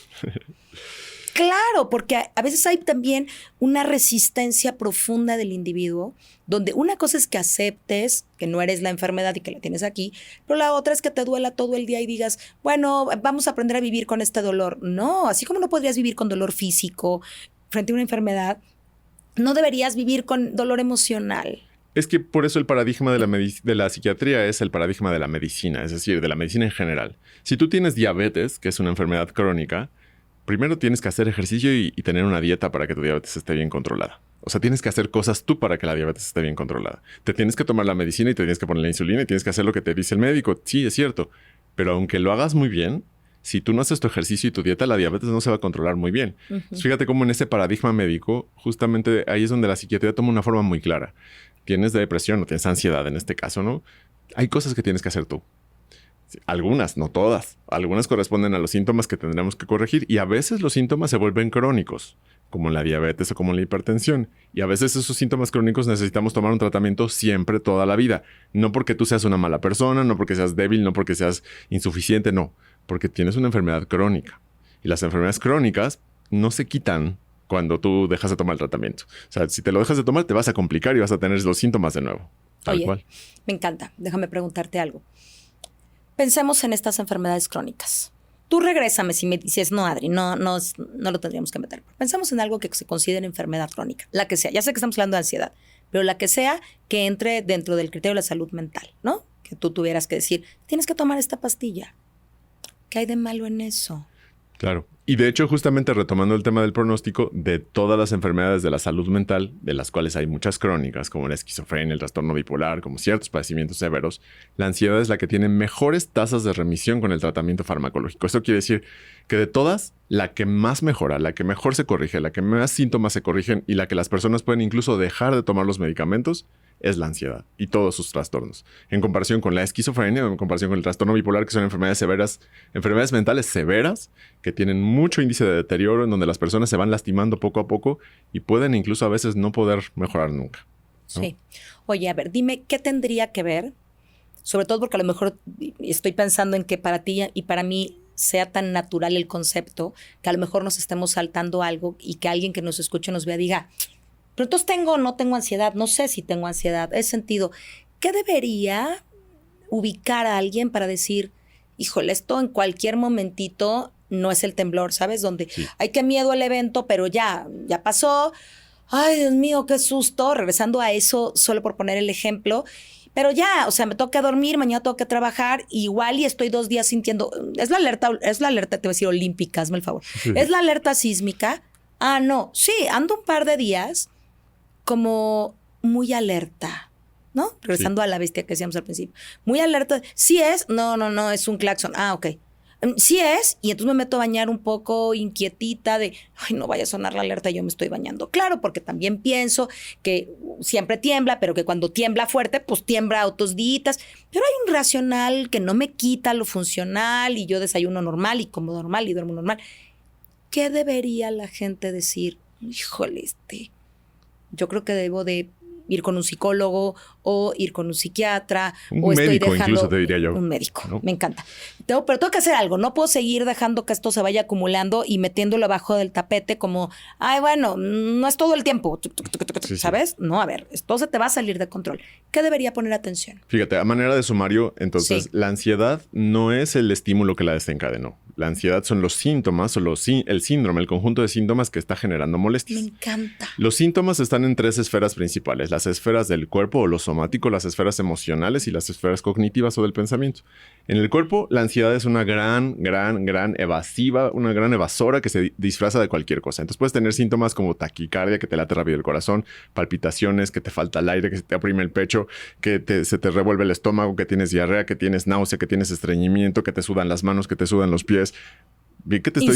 Claro, porque a veces hay también una resistencia profunda del individuo, donde una cosa es que aceptes que no eres la enfermedad y que la tienes aquí, pero la otra es que te duela todo el día y digas, bueno, vamos a aprender a vivir con este dolor. No, así como no podrías vivir con dolor físico frente a una enfermedad, no deberías vivir con dolor emocional. Es que por eso el paradigma de la psiquiatría es el paradigma de la medicina, es decir, de la medicina en general. Si tú tienes diabetes, que es una enfermedad crónica, primero tienes que hacer ejercicio y tener una dieta para que tu diabetes esté bien controlada. O sea, tienes que hacer cosas tú para que la diabetes esté bien controlada. Te tienes que tomar la medicina y te tienes que poner la insulina y tienes que hacer lo que te dice el médico. Sí, es cierto. Pero aunque lo hagas muy bien, si tú no haces tu ejercicio y tu dieta, la diabetes no se va a controlar muy bien. Fíjate cómo en ese paradigma médico, justamente ahí es donde la psiquiatría toma una forma muy clara. Tienes depresión o tienes ansiedad en este caso, ¿no? Hay cosas que tienes que hacer tú. Algunas, no todas. Algunas corresponden a los síntomas que tendremos que corregir y a veces los síntomas se vuelven crónicos, como en la diabetes o como en la hipertensión. Y a veces esos síntomas crónicos necesitamos tomar un tratamiento siempre, toda la vida. No porque tú seas una mala persona, no porque seas débil, no porque seas insuficiente, no. Porque tienes una enfermedad crónica. Y las enfermedades crónicas no se quitan cuando tú dejas de tomar el tratamiento. O sea, si te lo dejas de tomar, te vas a complicar y vas a tener los síntomas de nuevo. Tal cual. Me encanta. Déjame preguntarte algo. Pensemos en estas enfermedades crónicas. Tú regrésame si me dices, no, Adri, no lo tendríamos que meter. Pensemos en algo que se considere enfermedad crónica, la que sea. Ya sé que estamos hablando de ansiedad, pero la que sea que entre dentro del criterio de la salud mental, ¿no? Que tú tuvieras que decir, tienes que tomar esta pastilla. ¿Qué hay de malo en eso? Claro. Y de hecho, justamente retomando el tema del pronóstico, de todas las enfermedades de la salud mental, de las cuales hay muchas crónicas, como la esquizofrenia, el trastorno bipolar, como ciertos padecimientos severos, la ansiedad es la que tiene mejores tasas de remisión con el tratamiento farmacológico. Eso quiere decir que de todas, la que más mejora, la que mejor se corrige, la que más síntomas se corrigen y la que las personas pueden incluso dejar de tomar los medicamentos, es la ansiedad y todos sus trastornos. En comparación con la esquizofrenia, en comparación con el trastorno bipolar, que son enfermedades severas, enfermedades mentales severas, que tienen mucho índice de deterioro, en donde las personas se van lastimando poco a poco y pueden incluso a veces no poder mejorar nunca, ¿no? Sí. Oye, a ver, dime, ¿qué tendría que ver? Sobre todo porque a lo mejor estoy pensando en que para ti y para mí sea tan natural el concepto, que a lo mejor nos estemos saltando algo y que alguien que nos escuche nos vea diga, pero entonces tengo o no tengo ansiedad, no sé si tengo ansiedad. He sentido, ¿qué debería ubicar a alguien para decir, híjole, esto en cualquier momentito no es el temblor, ¿sabes? Donde, ay, qué miedo el evento, pero ya pasó. Ay, Dios mío, qué susto. Regresando a eso, solo por poner el ejemplo. Pero ya, o sea, me toca dormir, mañana tengo que trabajar, igual y estoy 2 días sintiendo, es la alerta, te voy a decir olímpica, hazme el favor. Es la alerta sísmica. Ah, no, sí, ando un par de días como muy alerta, ¿no? Regresando a la bestia que decíamos al principio. Muy alerta. Sí es, no, es un claxon. Ah, ok. Sí es, y entonces me meto a bañar un poco inquietita de, ay, no vaya a sonar la alerta, yo me estoy bañando. Claro, porque también pienso que siempre tiembla, pero que cuando tiembla fuerte, pues tiembla otros días. Pero hay un racional que no me quita lo funcional y yo desayuno normal y como normal y duermo normal. ¿Qué debería la gente decir? Híjole, yo creo que debo de ir con un psicólogo o ir con un psiquiatra o estoy médico, dejando incluso te diría yo. un médico, ¿no? Me encanta. Pero tengo que hacer algo, no puedo seguir dejando que esto se vaya acumulando y metiéndolo abajo del tapete como, ay, bueno, no es todo el tiempo, ¿sabes? Sí. No, a ver, esto se te va a salir de control. ¿Qué debería poner atención? Fíjate, a manera de sumario, entonces, la ansiedad no es el estímulo que la desencadenó. La ansiedad son los síntomas o el síndrome, el conjunto de síntomas que está generando molestias. Me encanta. Los síntomas están en 3 esferas principales. Las esferas del cuerpo o lo somático, las esferas emocionales y las esferas cognitivas o del pensamiento. En el cuerpo, la ansiedad es una gran evasiva, una gran evasora que se disfraza de cualquier cosa. Entonces puedes tener síntomas como taquicardia, que te late rápido el corazón, palpitaciones, que te falta el aire, que se te oprime el pecho, que se te revuelve el estómago, que tienes diarrea, que tienes náusea, que tienes estreñimiento, que te sudan las manos, que te sudan los pies. ¿Qué te estoy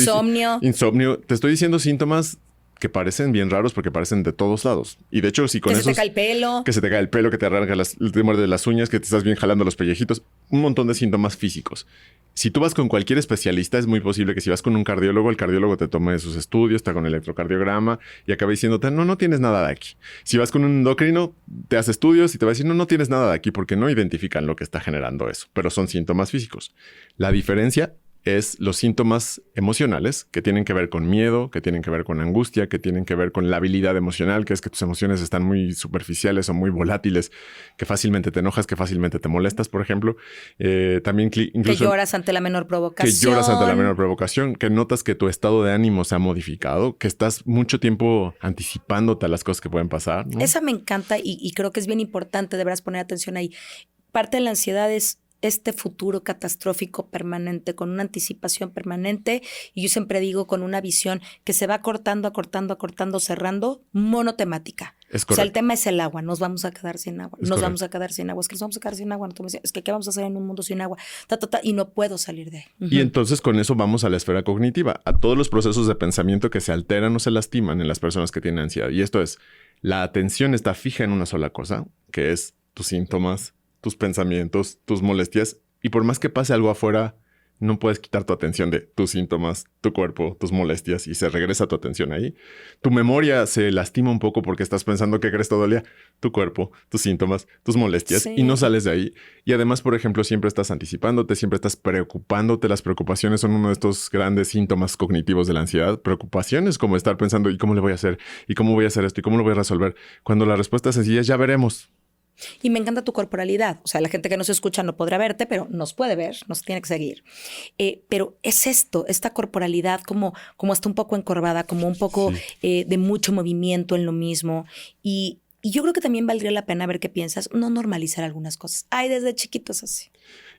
Insomnio. Te estoy diciendo síntomas que parecen bien raros porque parecen de todos lados. Y de hecho, si con eso... Que se te cae el pelo. Que se te cae el pelo, que te arranca te muerde las uñas, que te estás bien jalando los pellejitos. Un montón de síntomas físicos. Si tú vas con cualquier especialista, es muy posible que si vas con un cardiólogo, el cardiólogo te tome sus estudios, te haga un electrocardiograma y acabe diciéndote, no tienes nada de aquí. Si vas con un endocrino, te hace estudios y te va a decir, no tienes nada de aquí porque no identifican lo que está generando eso. Pero son síntomas físicos. La diferencia es los síntomas emocionales que tienen que ver con miedo, que tienen que ver con angustia, que tienen que ver con la habilidad emocional, que es que tus emociones están muy superficiales o muy volátiles, que fácilmente te enojas, que fácilmente te molestas, por ejemplo. También incluso... Que lloras ante la menor provocación. Que lloras ante la menor provocación, que notas que tu estado de ánimo se ha modificado, que estás mucho tiempo anticipándote a las cosas que pueden pasar, ¿no? Esa me encanta y creo que es bien importante, deberás poner atención ahí. Parte de la ansiedad es este futuro catastrófico permanente, con una anticipación permanente, y yo siempre digo con una visión que se va acortando, cerrando, monotemática. Es correcto. O sea, el tema es el agua, nos vamos a quedar sin agua, vamos a quedar sin agua, es que nos vamos a quedar sin agua, es que ¿qué vamos a hacer en un mundo sin agua? Y no puedo salir de ahí. Y entonces con eso vamos a la esfera cognitiva, a todos los procesos de pensamiento que se alteran o se lastiman en las personas que tienen ansiedad. Y esto es, la atención está fija en una sola cosa, que es tus síntomas, tus pensamientos, tus molestias, y por más que pase algo afuera, no puedes quitar tu atención de tus síntomas, tu cuerpo, tus molestias, y se regresa tu atención ahí. Tu memoria se lastima un poco porque estás pensando que crees todo el día, tu cuerpo, tus síntomas, tus molestias, y no sales de ahí. Y además, por ejemplo, siempre estás anticipándote, siempre estás preocupándote. Las preocupaciones son uno de estos grandes síntomas cognitivos de la ansiedad. Preocupaciones como estar pensando, ¿y cómo le voy a hacer? ¿Y cómo voy a hacer esto? ¿Y cómo lo voy a resolver? Cuando la respuesta sencilla es, ya veremos. Y me encanta tu corporalidad. O sea, la gente que nos escucha no podrá verte, pero nos puede ver, nos tiene que seguir. Pero es esta corporalidad como hasta un poco encorvada, como un poco de mucho movimiento en lo mismo. Y yo creo que también valdría la pena ver qué piensas, no normalizar algunas cosas. Ay, desde chiquitos así.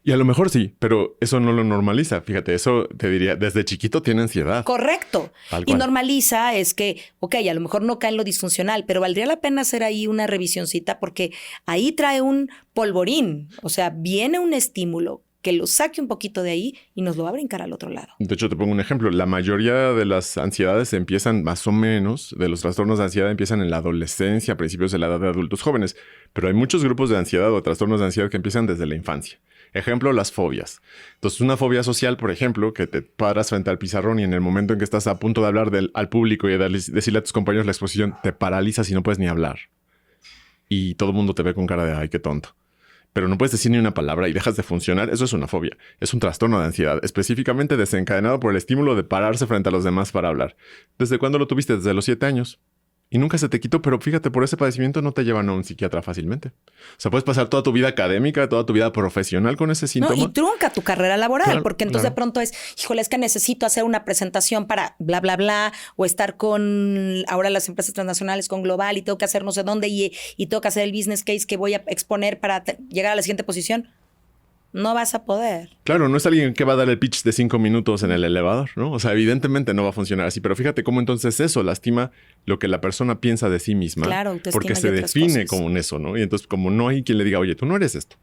Y a lo mejor sí, pero eso no lo normaliza. Fíjate, eso te diría, desde chiquito tiene ansiedad. Correcto. Y normaliza es que, ok, a lo mejor no cae en lo disfuncional, pero valdría la pena hacer ahí una revisioncita porque ahí trae un polvorín. O sea, viene un estímulo que lo saque un poquito de ahí y nos lo va a brincar al otro lado. De hecho, te pongo un ejemplo. La mayoría de las ansiedades empiezan más o menos, de los trastornos de ansiedad empiezan en la adolescencia, a principios de la edad de adultos jóvenes. Pero hay muchos grupos de ansiedad o trastornos de ansiedad que empiezan desde la infancia. Ejemplo, las fobias. Entonces, una fobia social, por ejemplo, que te paras frente al pizarrón y en el momento en que estás a punto de hablar al público y de decirle a tus compañeros la exposición, te paralizas y no puedes ni hablar. Y todo el mundo te ve con cara de, ay, qué tonto. Pero no puedes decir ni una palabra y dejas de funcionar. Eso es una fobia. Es un trastorno de ansiedad, específicamente desencadenado por el estímulo de pararse frente a los demás para hablar. ¿Desde cuándo lo tuviste? Desde los 7 años. Y nunca se te quitó, pero fíjate, por ese padecimiento no te llevan a un psiquiatra fácilmente. O sea, puedes pasar toda tu vida académica, toda tu vida profesional con ese síntoma. No, y trunca tu carrera laboral, claro, porque entonces de pronto es, híjole, es que necesito hacer una presentación para bla, bla, bla, o estar con ahora las empresas transnacionales, con Global, y tengo que hacer no sé dónde, y tengo que hacer el business case que voy a exponer para llegar a la siguiente posición. No vas a poder. Claro, no es alguien que va a dar el pitch de 5 minutos en el elevador, ¿no? O sea, evidentemente no va a funcionar así. Pero fíjate cómo entonces eso lastima lo que la persona piensa de sí misma. Claro, autoestima porque y se otras define cosas. como en eso, ¿no? Y entonces como no hay quien le diga, oye, tú no eres esto.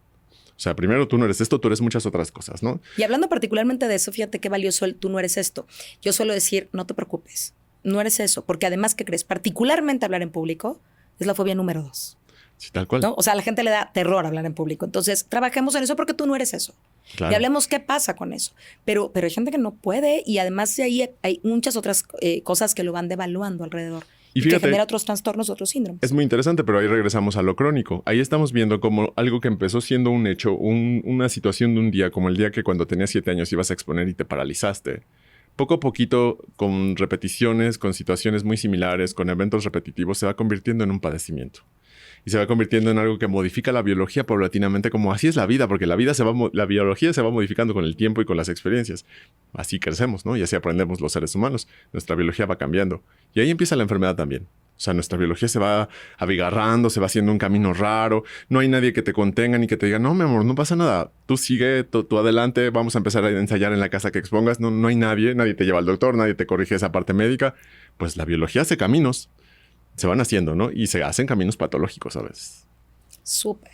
O sea, primero tú no eres esto, tú eres muchas otras cosas, ¿no? Y hablando particularmente de eso, fíjate qué valioso el tú no eres esto. Yo suelo decir, no te preocupes, no eres eso. Porque además, ¿qué crees? Particularmente hablar en público es la fobia número 2. Sí, tal cual. ¿No? O sea, a la gente le da terror hablar en público. Entonces, trabajemos en eso porque tú no eres eso. Claro. Y hablemos qué pasa con eso. Pero hay gente que no puede y además de ahí hay muchas otras cosas que lo van devaluando alrededor. Y Y que fíjate, genera otros trastornos, otros síndromes. es muy interesante, pero ahí regresamos a lo crónico. Ahí estamos viendo como algo que empezó siendo un hecho, una situación de un día, como el día que cuando tenías 7 años ibas a exponer y te paralizaste. Poco a poquito, con repeticiones, con situaciones muy similares, con eventos repetitivos, se va convirtiendo en un padecimiento. Y se va convirtiendo en algo que modifica la biología paulatinamente, como así es la vida, porque la biología se va modificando con el tiempo y con las experiencias. Así crecemos, ¿no? Y así aprendemos los seres humanos. Nuestra biología va cambiando. Y ahí empieza la enfermedad también. O sea, nuestra biología se va abigarrando, se va haciendo un camino raro. No hay nadie que te contenga ni que te diga, no, mi amor, no pasa nada. Tú sigue, tú adelante, vamos a empezar a ensayar en la casa que expongas. No hay nadie te lleva al doctor, nadie te corrige esa parte médica. Pues la biología hace caminos. Se van haciendo, ¿no? Y se hacen caminos patológicos a veces. Súper.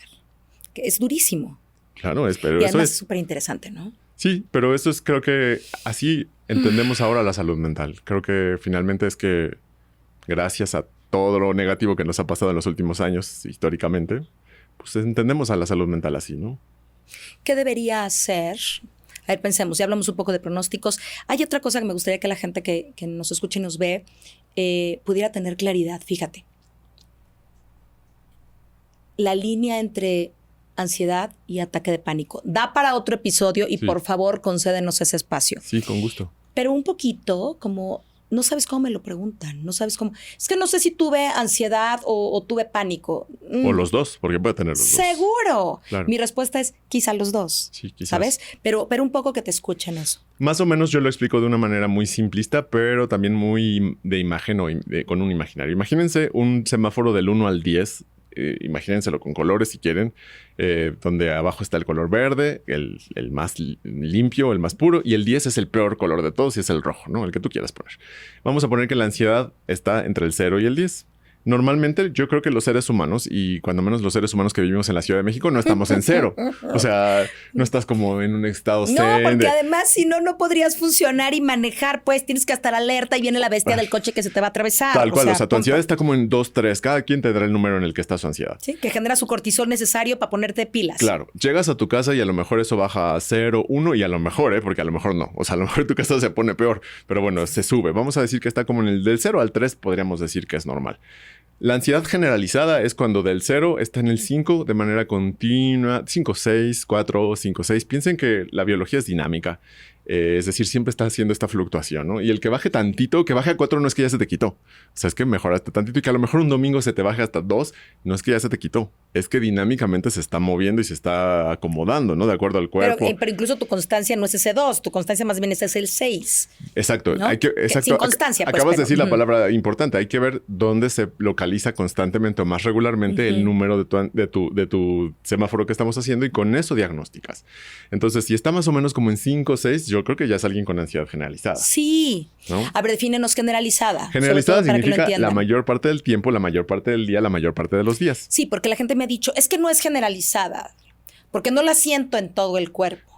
Que es durísimo. Claro, pero Y eso además es es... súper interesante, ¿no? Sí, pero eso es, creo que así entendemos ahora la salud mental. Creo que finalmente es que gracias a todo lo negativo que nos ha pasado en los últimos años, históricamente, pues entendemos a la salud mental así, ¿no? ¿Qué debería hacer? A ver, pensemos, ya hablamos un poco de pronósticos. Hay otra cosa que me gustaría que la gente que nos escuche y nos ve pudiera tener claridad. Fíjate. La línea entre ansiedad y ataque de pánico. Da para otro episodio y Sí. por favor concédenos ese espacio. Sí, con gusto. Pero un poquito como... No sabes cómo me lo preguntan, no sabes cómo. Es que no sé si tuve ansiedad o tuve pánico. O los dos, porque puede tener los dos. Seguro. Claro. Mi respuesta es quizá los dos. Sí, quizás. ¿Sabes? Pero un poco que te escuchen eso. Más o menos yo lo explico de una manera muy simplista, pero también muy de imagen o con un imaginario. Imagínense un semáforo del 1 al 10. Imagínenselo con colores si quieren, donde abajo está el color verde, el más limpio, el más puro, y el 10 es el peor color de todos y es el rojo, ¿no? El que tú quieras poner. Vamos a poner que la ansiedad está entre el 0 y el 10. Normalmente yo creo que los seres humanos, y cuando menos los seres humanos que vivimos en la Ciudad de México, no estamos en 0. O sea, no estás como en un estado zen. No, porque además si no, no podrías funcionar y manejar, pues tienes que estar alerta y viene la bestia del coche que se te va a atravesar. Tal cual, o sea, tu punto. ansiedad está como en 2, 3. Cada quien tendrá el número en el que está su ansiedad. Sí, que genera su cortisol necesario para ponerte pilas. Claro, llegas a tu casa y a lo mejor eso baja a 0, 1 y a lo mejor, porque a lo mejor no. O sea, a lo mejor tu casa se pone peor, pero bueno, se sube. Vamos a decir que está como en el del 0 al 3, podríamos decir que es normal. La ansiedad generalizada es cuando del 0 está en el 5 de manera continua, 5, 6, 4, 5, 6. Piensen que la biología es dinámica. Es decir, siempre está haciendo esta fluctuación, ¿no? Y el que baje tantito, que baje a 4 no es que ya se te quitó. O sea, es que mejoraste tantito y que a lo mejor un domingo se te baje hasta 2, no es que ya se te quitó. Es que dinámicamente se está moviendo y se está acomodando, ¿no? De acuerdo al cuerpo. Pero incluso tu constancia no es ese 2, tu constancia más bien es ese el 6. Exacto. ¿No? Exacto. Sin constancia, pues, Acabas de pero, decir la palabra importante. Hay que ver dónde se localiza constantemente o más regularmente el número de tu semáforo que estamos haciendo y con eso diagnosticas. Entonces, si está más o menos como en 5 o 6, yo creo que ya es alguien con ansiedad generalizada. Sí. ¿No? A ver, defínenos generalizada. Generalizada sobre todo para que lo significa la entiendan. mayor parte del tiempo, la mayor parte del día, la mayor parte de los días. Sí, porque la gente me ha dicho, es que no es generalizada, porque no la siento en todo el cuerpo.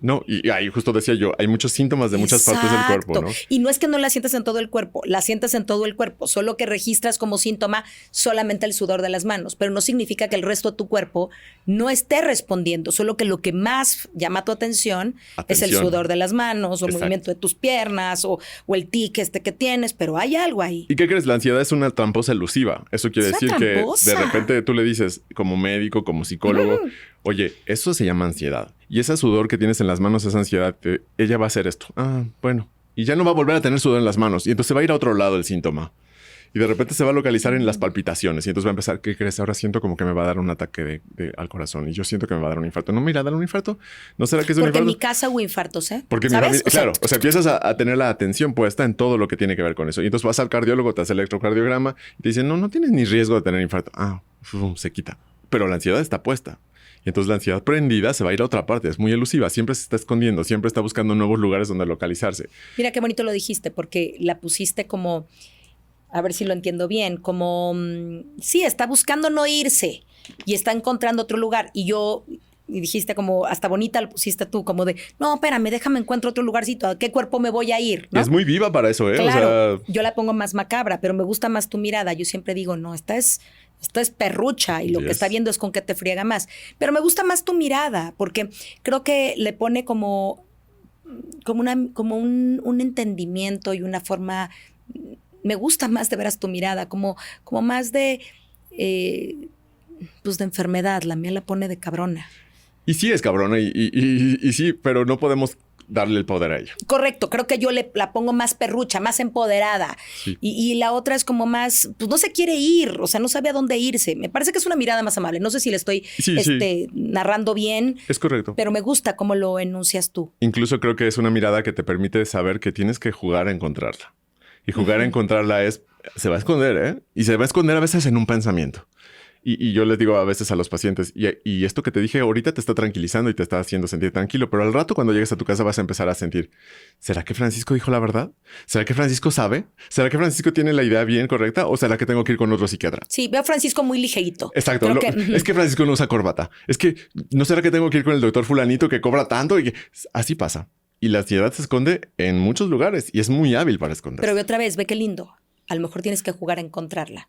No, y ahí justo decía yo, hay muchos síntomas de muchas partes del cuerpo, ¿no? Y no es que no la sientas en todo el cuerpo, la sientes en todo el cuerpo, solo que registras como síntoma solamente el sudor de las manos, pero no significa que el resto de tu cuerpo no esté respondiendo, solo que lo que más llama tu atención es el sudor de las manos o el movimiento de tus piernas o el tic que tienes, pero hay algo ahí. ¿Y qué crees? La ansiedad es una tramposa elusiva. Eso quiere decir que de repente tú le dices como médico, como psicólogo, oye, eso se llama ansiedad. Y ese sudor que tienes en las manos, esa ansiedad, ella va a hacer esto. Ah, bueno. Y ya no va a volver a tener sudor en las manos. Y entonces va a ir a otro lado el síntoma. Y de repente se va a localizar en las palpitaciones. Y entonces va a empezar, ¿qué crees? Ahora siento como que me va a dar un ataque al corazón. Y yo siento que me va a dar un infarto. No, mira, dar un infarto. ¿No será que es un infarto? Porque en mi casa hubo infartos, ¿eh? Porque ¿sabes? Claro, o sea, empiezas a tener la atención puesta en todo lo que tiene que ver con eso. Y entonces vas al cardiólogo, te hace electrocardiograma y te dicen, no tienes ni riesgo de tener infarto. Ah, se quita. Pero la ansiedad está puesta. Y entonces la ansiedad prendida se va a ir a otra parte. Es muy elusiva. Siempre se está escondiendo. Siempre está buscando nuevos lugares donde localizarse. Mira qué bonito lo dijiste, porque la pusiste como, a ver si lo entiendo bien, como, sí, está buscando no irse y está encontrando otro lugar. Y dijiste como, hasta bonita lo pusiste tú, como de, no, espérame, déjame encuentro otro lugarcito, ¿a qué cuerpo me voy a ir? ¿No? Es muy viva para eso, ¿eh? Claro, O sea, yo la pongo más macabra, pero me gusta más tu mirada. Yo siempre digo, no, esta es perrucha y lo que está viendo es con qué te friega más. Pero me gusta más tu mirada, porque creo que le pone como un entendimiento y una forma. Me gusta más de veras tu mirada, como más de, pues de enfermedad. La mía la pone de cabrona. y sí es cabrona y sí, pero no podemos darle el poder a ella. Correcto, creo que yo la pongo más perrucha, más empoderada. Sí. Y la otra es como más, pues no se quiere ir, o sea, no sabe a dónde irse. Me parece que es una mirada más amable. No sé si le estoy narrando bien. Es correcto. Pero me gusta cómo lo enuncias tú. Incluso creo que es una mirada que te permite saber que tienes que jugar a encontrarla. Y jugar a encontrarla se va a esconder, ¿eh? Y se va a esconder a veces en un pensamiento. Y yo les digo a veces a los pacientes, y esto que te dije ahorita te está tranquilizando y te está haciendo sentir tranquilo, pero al rato cuando llegues a tu casa vas a empezar a sentir, ¿será que Francisco dijo la verdad? ¿Será que Francisco sabe? ¿Será que Francisco tiene la idea bien correcta? ¿O será que tengo que ir con otro psiquiatra? Sí, veo a Francisco muy ligerito. Exacto. Es que Francisco no usa corbata. Es que, ¿no será que tengo que ir con el doctor fulanito que cobra tanto? Así pasa. Y la ansiedad se esconde en muchos lugares y es muy hábil para esconderse. Pero ve otra vez, ve qué lindo. A lo mejor tienes que jugar a encontrarla.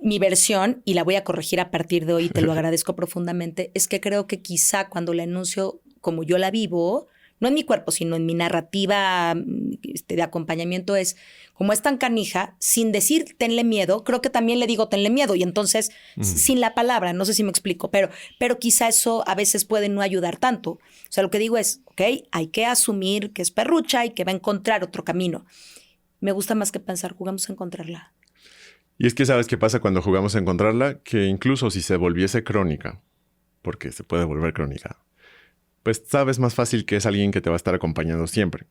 Mi versión, y la voy a corregir a partir de hoy, y te lo agradezco profundamente, es que creo que quizá cuando la enuncio como yo la vivo, no en mi cuerpo, sino en mi narrativa de acompañamiento, es como es tan canija, sin decir tenle miedo, creo que también le digo tenle miedo, y entonces sin la palabra, no sé si me explico, pero quizá eso a veces puede no ayudar tanto. O sea, lo que digo es, ok, hay que asumir que es perrucha y que va a encontrar otro camino. Me gusta más que pensar, jugamos a encontrarla. Y es que ¿sabes qué pasa cuando jugamos a encontrarla? Que incluso si se volviese crónica, porque se puede volver crónica, pues sabes más fácil que es alguien que te va a estar acompañando siempre.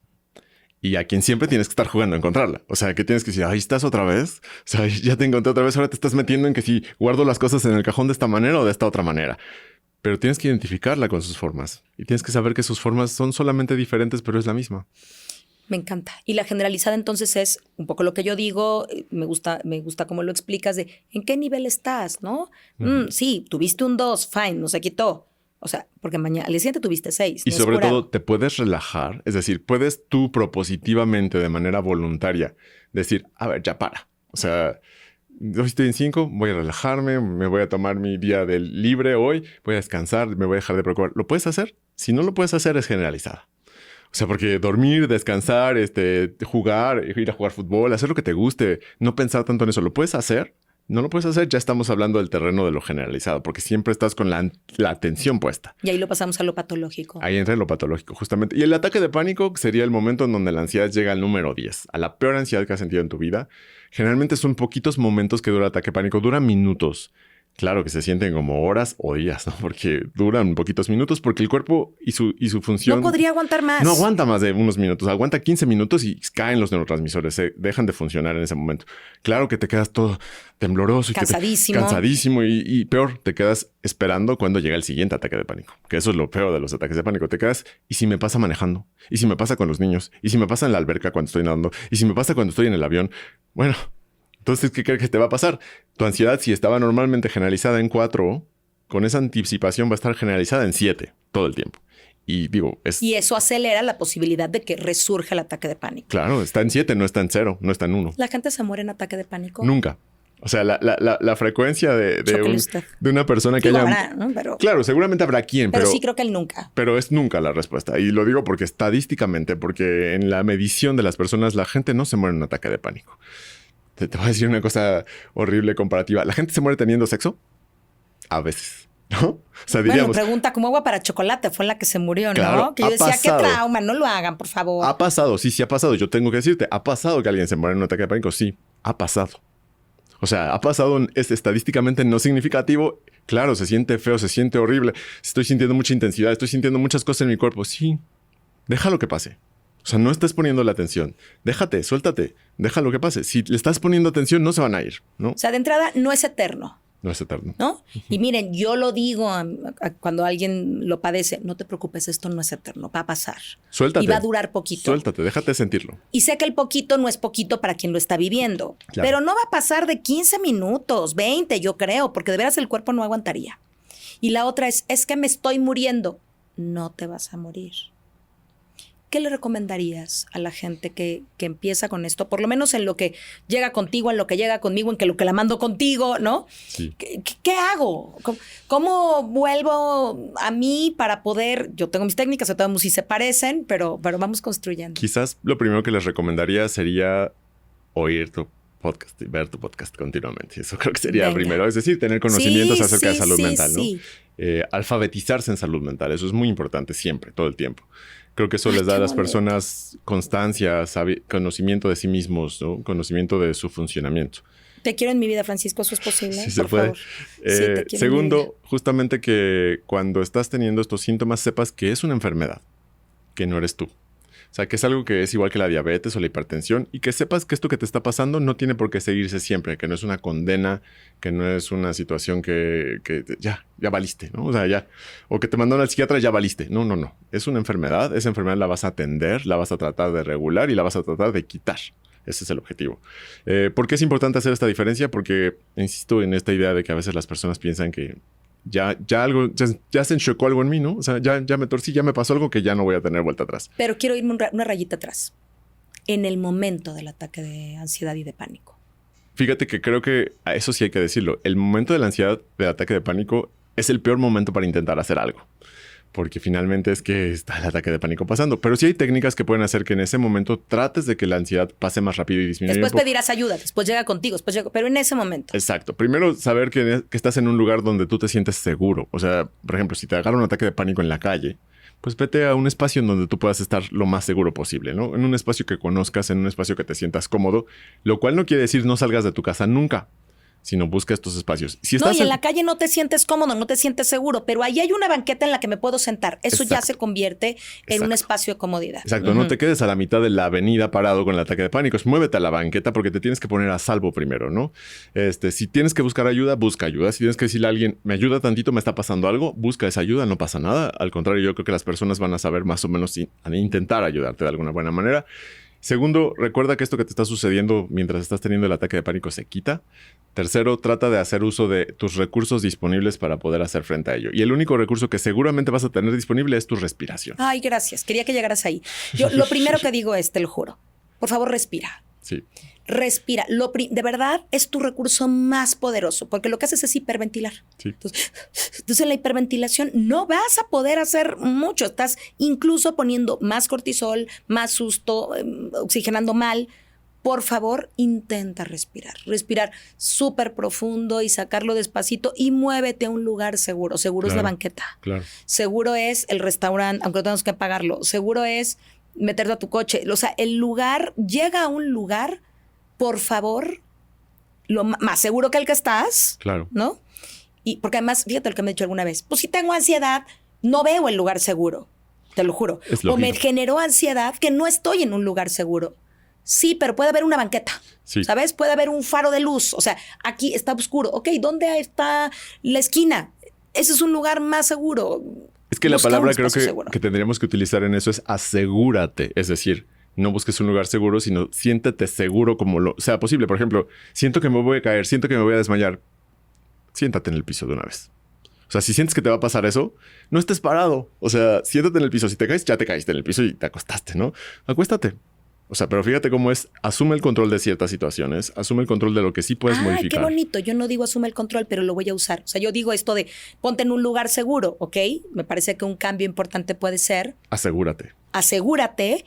Y a quien siempre tienes que estar jugando a encontrarla. O sea, que tienes que decir, ahí estás otra vez. O sea, ya te encontré otra vez. Ahora te estás metiendo en que si guardo las cosas en el cajón de esta manera o de esta otra manera. Pero tienes que identificarla con sus formas. Y tienes que saber que sus formas son solamente diferentes, pero es la misma. Me encanta. Y la generalizada entonces es un poco lo que yo digo, me gusta cómo lo explicas de en qué nivel estás, ¿no? Sí, tuviste un 2, fine, no se quitó. O sea, porque mañana, al día siguiente tuviste 6. Y sobre todo, te puedes relajar. Es decir, puedes tú propositivamente, de manera voluntaria, decir, a ver, ya para. O sea, hoy estoy en 5, voy a relajarme, me voy a tomar mi día del libre hoy, voy a descansar, me voy a dejar de preocupar. ¿Lo puedes hacer? Si no lo puedes hacer, es generalizada. O sea, porque dormir, descansar, jugar, ir a jugar fútbol, hacer lo que te guste, no pensar tanto en eso, ¿lo puedes hacer? No lo puedes hacer, ya estamos hablando del terreno de lo generalizado, porque siempre estás con la atención puesta. Y ahí lo pasamos a lo patológico. Ahí entra lo patológico, justamente. Y el ataque de pánico sería el momento en donde la ansiedad llega al número 10, a la peor ansiedad que has sentido en tu vida. Generalmente son poquitos momentos que dura el ataque de pánico, dura minutos. Claro que se sienten como horas o días, ¿no? Porque duran poquitos minutos, porque el cuerpo y su función... No podría aguantar más. No aguanta más de unos minutos. Aguanta 15 minutos y caen los neurotransmisores. Se dejan de funcionar en ese momento. Claro que te quedas todo tembloroso. Cansadísimo. Cansadísimo y peor, te quedas esperando cuando llega el siguiente ataque de pánico. Que eso es lo peor de los ataques de pánico. Te quedas, ¿y si me pasa manejando? ¿Y si me pasa con los niños? ¿Y si me pasa en la alberca cuando estoy nadando? ¿Y si me pasa cuando estoy en el avión? Bueno... Entonces, ¿qué crees que te va a pasar? Tu ansiedad, si estaba normalmente generalizada en 4, con esa anticipación va a estar generalizada en 7 todo el tiempo. Y digo, Y eso acelera la posibilidad de que resurja el ataque de pánico. Claro, está en 7, no está en 0, no está en 1. ¿La gente se muere en ataque de pánico? Nunca. O sea, la frecuencia de una persona que digo, haya... habrá, ¿no? Pero, claro, seguramente habrá quien, pero sí creo que el nunca. Pero es nunca la respuesta. Y lo digo porque estadísticamente, porque en la medición de las personas, la gente no se muere en un ataque de pánico. Te voy a decir una cosa horrible comparativa. ¿La gente se muere teniendo sexo? A veces, ¿no? O sea, diríamos... Bueno, pregunta como agua para chocolate fue en la que se murió, claro, ¿no? Que yo decía, pasado. qué trauma, no lo hagan, por favor. Ha pasado, sí ha pasado. Yo tengo que decirte, ¿ha pasado que alguien se muere en un ataque de pánico? Sí, ha pasado. O sea, ha pasado, es estadísticamente no significativo. Claro, se siente feo, se siente horrible. Estoy sintiendo mucha intensidad, estoy sintiendo muchas cosas en mi cuerpo. Sí, déjalo que pase. O sea, no estás poniendo la atención. Déjate, suéltate, déjalo que pase. Si le estás poniendo atención, no se van a ir, ¿no? O sea, de entrada, no es eterno. No es eterno. ¿No? Y miren, yo lo digo cuando alguien lo padece, no te preocupes, esto no es eterno, va a pasar. Suéltate. Y va a durar poquito. Suéltate, déjate sentirlo. Y sé que el poquito no es poquito para quien lo está viviendo, Claro. pero no va a pasar de 15 minutos, 20, yo creo, porque de veras el cuerpo no aguantaría. Y la otra es que me estoy muriendo. No te vas a morir. ¿Qué le recomendarías a la gente que empieza con esto? Por lo menos en lo que llega contigo, en lo que llega conmigo, en lo que la mando contigo, ¿no? Sí. ¿Qué hago? ¿Cómo vuelvo a mí para poder...? Yo tengo mis técnicas, sabemos si se parecen, pero vamos construyendo. Quizás lo primero que les recomendaría sería oír tu podcast y ver tu podcast continuamente. Eso creo que sería Venga. primero. Es decir, tener conocimientos Sí, acerca de sí, salud sí, mental, ¿no? sí. Alfabetizarse en salud mental. Eso es muy importante siempre, todo el tiempo. Creo que eso les da qué a las bonito. personas constancia, conocimiento de sí mismos, ¿no? Conocimiento de su funcionamiento. Te quiero en mi vida, Francisco, ¿eso es posible? Sí se Por puede. favor. Sí, te quiero en mi vida. Segundo, justamente que cuando estás teniendo estos síntomas sepas que es una enfermedad, que no eres tú. O sea, que es algo que es igual que la diabetes o la hipertensión y que sepas que esto que te está pasando no tiene por qué seguirse siempre, que no es una condena, que no es una situación que ya valiste, ¿no? O sea, ya. O que te mandaron al psiquiatra, ya valiste. No, no, no. Es una enfermedad. Esa enfermedad la vas a atender, la vas a tratar de regular y la vas a tratar de quitar. Ese es el objetivo. ¿Por qué es importante hacer esta diferencia? Porque insisto en esta idea de que a veces las personas piensan que ya se enchocó algo en mí, ¿no? O sea, ya me torcí, ya me pasó algo que ya no voy a tener vuelta atrás. Pero quiero irme una rayita atrás. En el momento del ataque de ansiedad y de pánico. Fíjate que creo que a eso sí hay que decirlo. El momento de la ansiedad, del ataque de pánico, es el peor momento para intentar hacer algo. Porque finalmente es que está el ataque de pánico pasando. Pero sí hay técnicas que pueden hacer que en ese momento trates de que la ansiedad pase más rápido y disminuya. Después un poco. pedirás ayuda, después llega contigo, pero en ese momento. Exacto. Primero, saber que estás en un lugar donde tú te sientes seguro. O sea, por ejemplo, si te agarra un ataque de pánico en la calle, pues vete a un espacio en donde tú puedas estar lo más seguro posible, ¿no? En un espacio que conozcas, en un espacio que te sientas cómodo, lo cual no quiere decir no salgas de tu casa nunca, sino busca estos espacios. Si No, estás y en la calle no te sientes cómodo, no te sientes seguro, pero ahí hay una banqueta en la que me puedo sentar. Eso ya Exacto. se convierte en un Exacto. espacio de comodidad. Exacto, no te quedes a la mitad de la avenida parado con el ataque de pánico. Muévete a la banqueta porque te tienes que poner a salvo primero, ¿no? Si tienes que buscar ayuda, busca ayuda. Si tienes que decirle a alguien, me ayuda tantito, me está pasando algo, busca esa ayuda, no pasa nada. Al contrario, yo creo que las personas van a saber más o menos intentar ayudarte de alguna buena manera. Segundo, recuerda que esto que te está sucediendo mientras estás teniendo el ataque de pánico se quita. Tercero, trata de hacer uso de tus recursos disponibles para poder hacer frente a ello. Y el único recurso que seguramente vas a tener disponible es tu respiración. Ay, gracias. Quería que llegaras ahí. Yo lo primero que digo es, te lo juro, por favor, respira. Sí. Respira. De verdad es tu recurso más poderoso, porque lo que haces es hiperventilar. Sí. Entonces, en la hiperventilación no vas a poder hacer mucho. Estás incluso poniendo más cortisol, más susto, oxigenando mal. Por favor, intenta respirar. Respirar súper profundo y sacarlo despacito y muévete a un lugar seguro. Seguro es la banqueta. Claro. Seguro es el restaurante, aunque no tengas que pagarlo. Seguro es meterte a tu coche. O sea, el lugar, llega a un lugar, por favor, lo más seguro que el que estás. Claro. ¿No? Y porque además, fíjate lo que me he dicho alguna vez. Pues si tengo ansiedad, no veo el lugar seguro. Te lo juro. Es o me lógico. generó ansiedad que no estoy en un lugar seguro. Sí, pero puede haber una banqueta. Sí. ¿Sabes? Puede haber un faro de luz. O sea, aquí está oscuro. Ok, ¿dónde está la esquina? Ese es un lugar más seguro. Es que la Busca palabra un creo espacio seguro. que tendríamos que utilizar en eso es asegúrate. Es decir, no busques un lugar seguro, sino siéntete seguro como lo sea posible. Por ejemplo, siento que me voy a caer, siento que me voy a desmayar. Siéntate en el piso de una vez. O sea, si sientes que te va a pasar eso, no estés parado. O sea, siéntate en el piso. Si te caes, ya te caíste en el piso y te acostaste, ¿no? Acuéstate. O sea, pero fíjate cómo es, asume el control de ciertas situaciones, asume el control de lo que sí puedes Ay, modificar. qué bonito. Yo no digo asume el control, pero lo voy a usar. O sea, yo digo esto de ponte en un lugar seguro, ¿ok? Me parece que un cambio importante puede ser Asegúrate. asegúrate,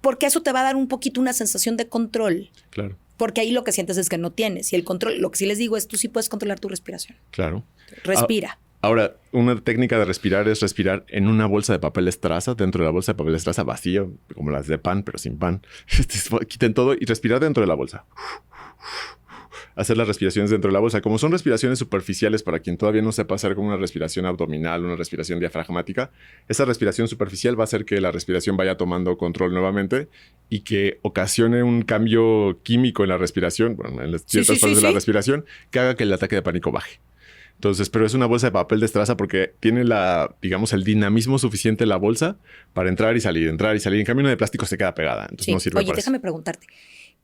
porque eso te va a dar un poquito una sensación de control. Claro, Porque ahí lo que sientes es que no tienes. Y el control, lo que sí les digo es tú sí puedes controlar tu respiración. claro. Respira. Ahora, una técnica de respirar es respirar en una bolsa de papel estraza, dentro de la bolsa de papel estraza vacía, como las de pan, pero sin pan. Quiten todo y respirar dentro de la bolsa. hacer las respiraciones dentro de la bolsa. Como son respiraciones superficiales, para quien todavía no sepa hacer como una respiración abdominal, una respiración diafragmática, esa respiración superficial va a hacer que la respiración vaya tomando control nuevamente y que ocasione un cambio químico en la respiración, bueno, en ciertas partes de la respiración, que haga que el ataque de pánico baje. Entonces, pero es una bolsa de papel de estraza porque tiene digamos, el dinamismo suficiente la bolsa para entrar y salir. En cambio, una de plástico se queda pegada. Entonces no sirve. Oye, déjame preguntarte.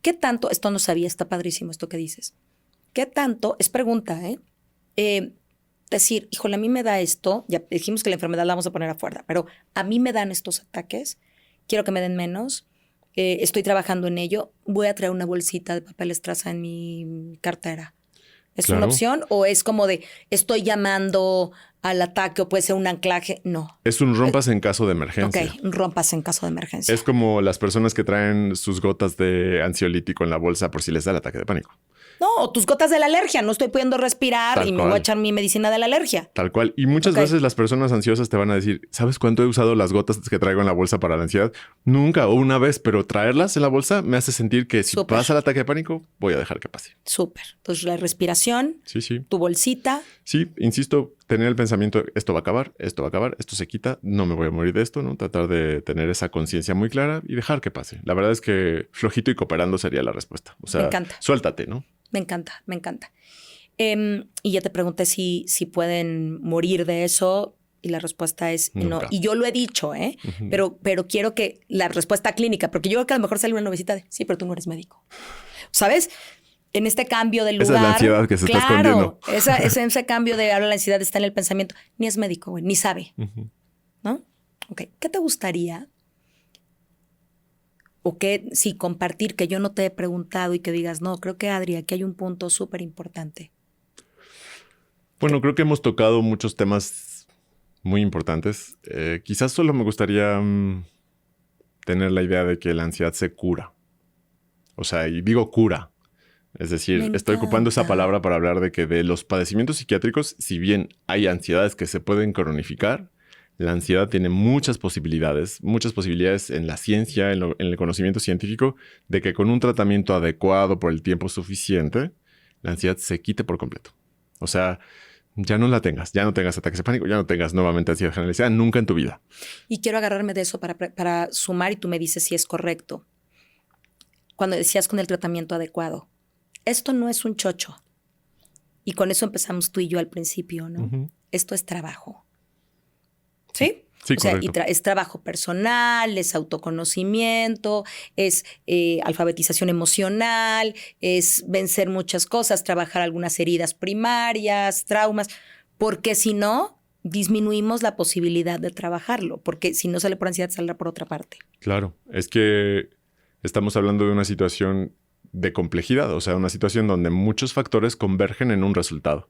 ¿Qué tanto, esto no sabía, está padrísimo esto que dices. ¿Qué tanto, es pregunta, decir, híjole, a mí me da esto, ya dijimos que la enfermedad la vamos a poner afuera, pero a mí me dan estos ataques, quiero que me den menos, estoy trabajando en ello, voy a traer una bolsita de papel estraza en mi cartera? ¿Es una opción o es como de estoy llamando al ataque o puede ser un anclaje? No. Es un rompas en caso de emergencia. Ok, un rompas en caso de emergencia. Es como las personas que traen sus gotas de ansiolítico en la bolsa por si les da el ataque de pánico. No, o tus gotas de la alergia. No estoy pudiendo respirar Tal y me cual. voy a echar mi medicina de la alergia. Tal cual. Y muchas veces las personas ansiosas te van a decir, ¿sabes cuánto he usado las gotas que traigo en la bolsa para la ansiedad? Nunca o una vez, pero traerlas en la bolsa me hace sentir que si pasa el ataque de pánico, voy a dejar que pase. Súper. Entonces la respiración, Sí. tu bolsita. Sí, insisto, tener el pensamiento, esto va a acabar, esto se quita, no me voy a morir de esto, ¿no? Tratar de tener esa conciencia muy clara y dejar que pase. La verdad es que flojito y cooperando sería la respuesta. O sea, me encanta. Suéltate, ¿no? Me encanta. Y ya te pregunté si pueden morir de eso y la respuesta es no. Y yo lo he dicho, Uh-huh. Pero quiero que la respuesta clínica, porque yo creo que a lo mejor sale una novicita de, sí, pero tú no eres médico. ¿Sabes? En este cambio de lugar. Esa es la ansiedad que se está escondiendo. Ese cambio de ahora la ansiedad está en el pensamiento. Ni es médico, güey, ni sabe. Uh-huh. ¿No? Ok. ¿Qué te gustaría? O qué, sí, compartir que yo no te he preguntado y que digas, no, creo que Adri, aquí hay un punto súper importante. Bueno, creo que hemos tocado muchos temas muy importantes. Quizás solo me gustaría tener la idea de que la ansiedad se cura. O sea, y digo cura. Es decir, estoy ocupando esa palabra para hablar de que de los padecimientos psiquiátricos, si bien hay ansiedades que se pueden cronificar, la ansiedad tiene muchas posibilidades en la ciencia, en el conocimiento científico, de que con un tratamiento adecuado por el tiempo suficiente, la ansiedad se quite por completo. O sea, ya no tengas ataques de pánico, ya no tengas nuevamente ansiedad generalizada nunca en tu vida. Y quiero agarrarme de eso para sumar y tú me dices si es correcto. Cuando decías con el tratamiento adecuado, esto no es un chocho. Y con eso empezamos tú y yo al principio, ¿no? Uh-huh. Esto es trabajo. ¿Sí? Sí, o sea, correcto. Es trabajo personal, es autoconocimiento, es alfabetización emocional, es vencer muchas cosas, trabajar algunas heridas primarias, traumas, porque si no, disminuimos la posibilidad de trabajarlo, porque si no sale por ansiedad, saldrá por otra parte. Claro, es que estamos hablando de una situación de complejidad, o sea, una situación donde muchos factores convergen en un resultado.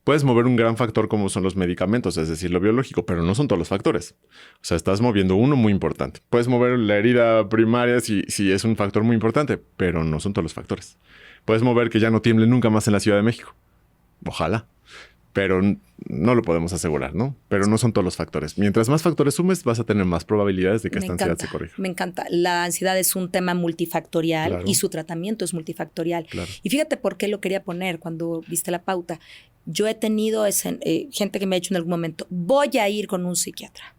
Puedes mover un gran factor como son los medicamentos, es decir, lo biológico, pero no son todos los factores. O sea, estás moviendo uno muy importante. Puedes mover la herida primaria si es un factor muy importante, pero no son todos los factores. Puedes mover que ya no tiemble nunca más en la Ciudad de México. Ojalá. Pero no lo podemos asegurar, ¿no? Pero no son todos los factores. Mientras más factores sumes, vas a tener más probabilidades de que esta ansiedad se corrija. Me encanta. La ansiedad es un tema multifactorial, claro, y su tratamiento es multifactorial. Claro. Y fíjate por qué lo quería poner cuando viste la pauta. Yo he tenido gente que me ha dicho en algún momento, voy a ir con un psiquiatra.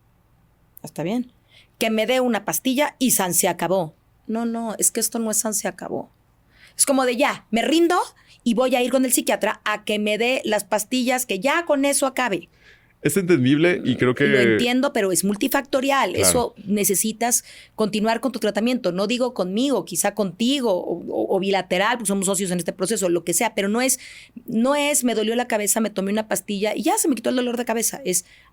¿Está bien? Que me dé una pastilla y san se acabó. No, es que esto no es san se acabó. Es como de ya, me rindo y voy a ir con el psiquiatra a que me dé las pastillas que ya con eso acabe. Es entendible y creo que... Lo entiendo, pero es multifactorial. Claro. Eso necesitas continuar con tu tratamiento. No digo conmigo, quizá contigo o bilateral, pues somos socios en este proceso, lo que sea, pero no es me dolió la cabeza, me tomé una pastilla y ya se me quitó el dolor de cabeza.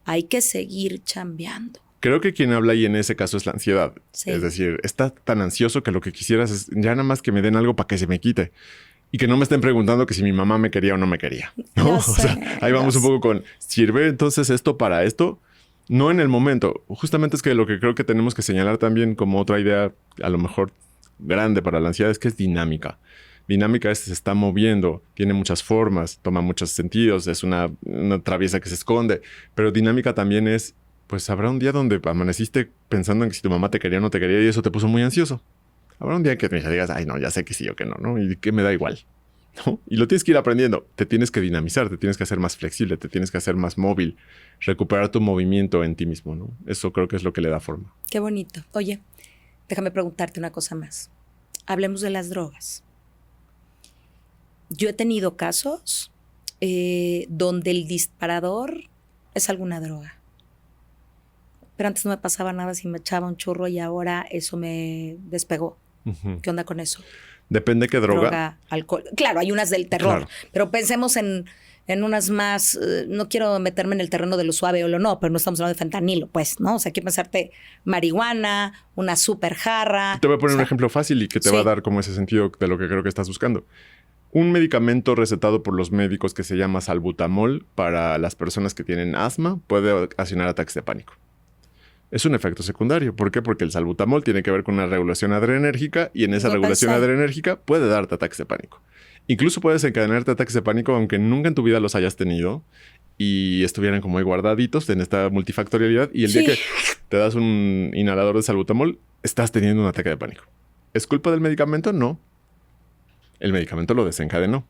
Hay que seguir chambeando. Creo que quien habla ahí en ese caso es la ansiedad. Sí. Es decir, está tan ansioso que lo que quisieras es ya nada más que me den algo para que se me quite. Y que no me estén preguntando que si mi mamá me quería o no me quería, ¿no? Sé, o sea, ahí vamos un poco con, ¿sirve entonces esto para esto? No en el momento. Justamente es que lo que creo que tenemos que señalar también como otra idea, a lo mejor grande para la ansiedad, es que es dinámica. Dinámica se está moviendo, tiene muchas formas, toma muchos sentidos, es una traviesa que se esconde. Pero dinámica también es, pues habrá un día donde amaneciste pensando en que si tu mamá te quería o no te quería y eso te puso muy ansioso. Habrá un día que me digas, ay, no, ya sé que sí o que no, ¿no? Y que me da igual. ¿no? Y lo tienes que ir aprendiendo. Te tienes que dinamizar, te tienes que hacer más flexible, te tienes que hacer más móvil, recuperar tu movimiento en ti mismo, ¿no? Eso creo que es lo que le da forma. Qué bonito. Oye, déjame preguntarte una cosa más. Hablemos de las drogas. Yo he tenido casos donde el disparador es alguna droga. Pero antes no me pasaba nada si me echaba un churro y ahora eso me despegó. Uh-huh. ¿Qué onda con eso? Depende qué droga. Droga, alcohol. Claro, hay unas del terror, Claro. pero pensemos en unas más... no quiero meterme en el terreno de lo suave o lo no, pero no estamos hablando de fentanilo, pues, ¿no? O sea, hay que pensarte marihuana, una super jarra. Te voy a poner o un sea, ejemplo fácil y que te sí. va a dar como ese sentido de lo que creo que estás buscando. Un medicamento recetado por los médicos que se llama salbutamol para las personas que tienen asma puede ocasionar ataques de pánico. Es un efecto secundario. ¿Por qué? Porque el salbutamol tiene que ver con una regulación adrenérgica y en esa No regulación pensé. adrenérgica puede darte ataques de pánico. Incluso puedes desencadenarte ataques de pánico aunque nunca en tu vida los hayas tenido y estuvieran como ahí guardaditos en esta multifactorialidad y el Sí. día que te das un inhalador de salbutamol, estás teniendo un ataque de pánico. ¿Es culpa del medicamento? No. El medicamento lo desencadenó.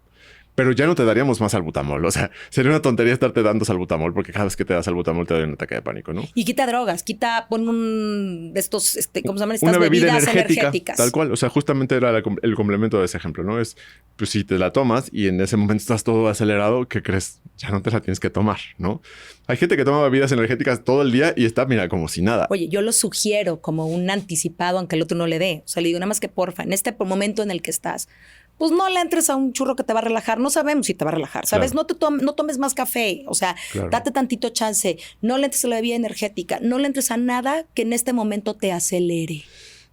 Pero ya no te daríamos más salbutamol. O sea, sería una tontería estarte dando salbutamol porque cada vez que te das salbutamol te da un ataque de pánico, ¿no? Y quita drogas, pon un de estos, ¿cómo se llaman? Estas Una bebida bebidas energética, energéticas. tal cual. O sea, justamente era el complemento de ese ejemplo, ¿no? Es, pues si te la tomas y en ese momento estás todo acelerado, ¿qué crees? Ya no te la tienes que tomar, ¿no? Hay gente que toma bebidas energéticas todo el día y está, mira, como si nada. Oye, yo lo sugiero como un anticipado, aunque el otro no le dé. O sea, le digo nada más que porfa, en este momento en el que estás, pues no le entres a un churro que te va a relajar. No sabemos si te va a relajar, ¿sabes? Claro. No tomes más café. O sea, Claro. date tantito chance. No le entres a la bebida energética. No le entres a nada que en este momento te acelere.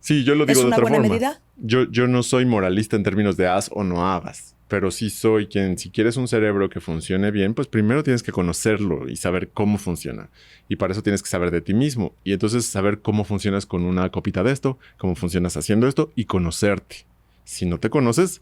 Sí, yo lo digo ¿Es de una otra buena forma. medida? Yo no soy moralista en términos de haz o no hagas, pero sí soy quien, si quieres un cerebro que funcione bien, pues primero tienes que conocerlo y saber cómo funciona. Y para eso tienes que saber de ti mismo. Y entonces saber cómo funcionas con una copita de esto, cómo funcionas haciendo esto y conocerte. Si no te conoces,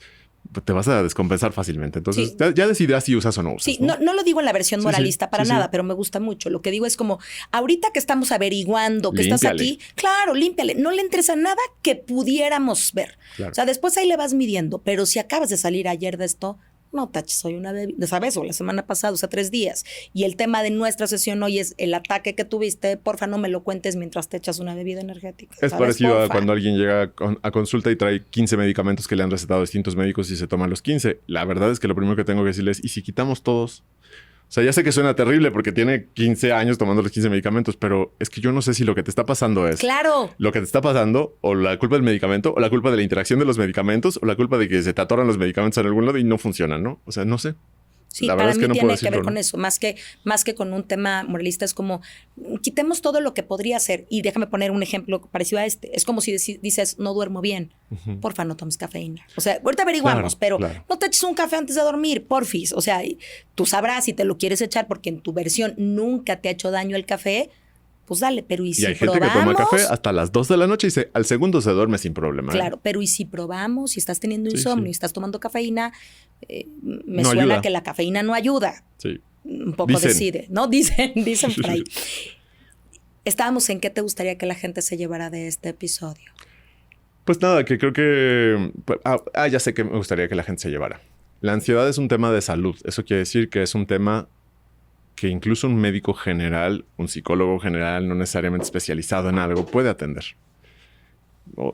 pues te vas a descompensar fácilmente. Entonces Sí. ya decidirás si usas o no usas. Sí, no lo digo en la versión Sí, moralista sí, para sí, nada, sí. pero me gusta mucho. Lo que digo es como, ahorita que estamos averiguando que estás Límpiale. aquí, claro, límpiale. No le entres a nada que pudiéramos ver. Claro. O sea, después ahí le vas midiendo. Pero si acabas de salir ayer de esto, no taches, soy una bebida, ¿sabes? O la semana pasada, o sea, 3 días. Y el tema de nuestra sesión hoy es el ataque que tuviste. Porfa, no me lo cuentes mientras te echas una bebida energética. Es ¿sabes? parecido a Porfa. cuando alguien llega a consulta y trae 15 medicamentos que le han recetado distintos médicos y se toman los 15. La verdad es que lo primero que tengo que decirles es, ¿y si quitamos todos? O sea, ya sé que suena terrible porque tiene 15 años tomando los 15 medicamentos, pero es que yo no sé si lo que te está pasando es Claro. lo que te está pasando o la culpa del medicamento o la culpa de la interacción de los medicamentos o la culpa de que se te atoran los medicamentos en algún lado y no funcionan, ¿no? O sea, no sé. Sí, La para verdad es mí que no tiene puedo que ver decirlo, con ¿no? eso, más que con un tema moralista, es como quitemos todo lo que podría ser. Y déjame poner un ejemplo parecido a este. Es como si dices, no duermo bien, porfa, no tomes cafeína. O sea, ahorita averiguamos, Claro, pero claro. no te eches un café antes de dormir, porfis. O sea, tú sabrás si te lo quieres echar porque en tu versión nunca te ha hecho daño el café, pues dale, pero ¿y Y si hay gente probamos? que toma café hasta las 2 de la noche y al segundo se duerme sin problema. ¿eh? Claro, pero ¿y si probamos? Si estás teniendo Sí, insomnio sí. y estás tomando cafeína, me No suena ayuda. que la cafeína no ayuda. Sí. Un poco Dicen. decide, ¿no? Dicen por ahí. Estábamos en qué te gustaría que la gente se llevara de este episodio. Pues nada, que creo que... ya sé que me gustaría que la gente se llevara. La ansiedad es un tema de salud. Eso quiere decir que es un tema que incluso un médico general, un psicólogo general, no necesariamente especializado en algo, puede atender.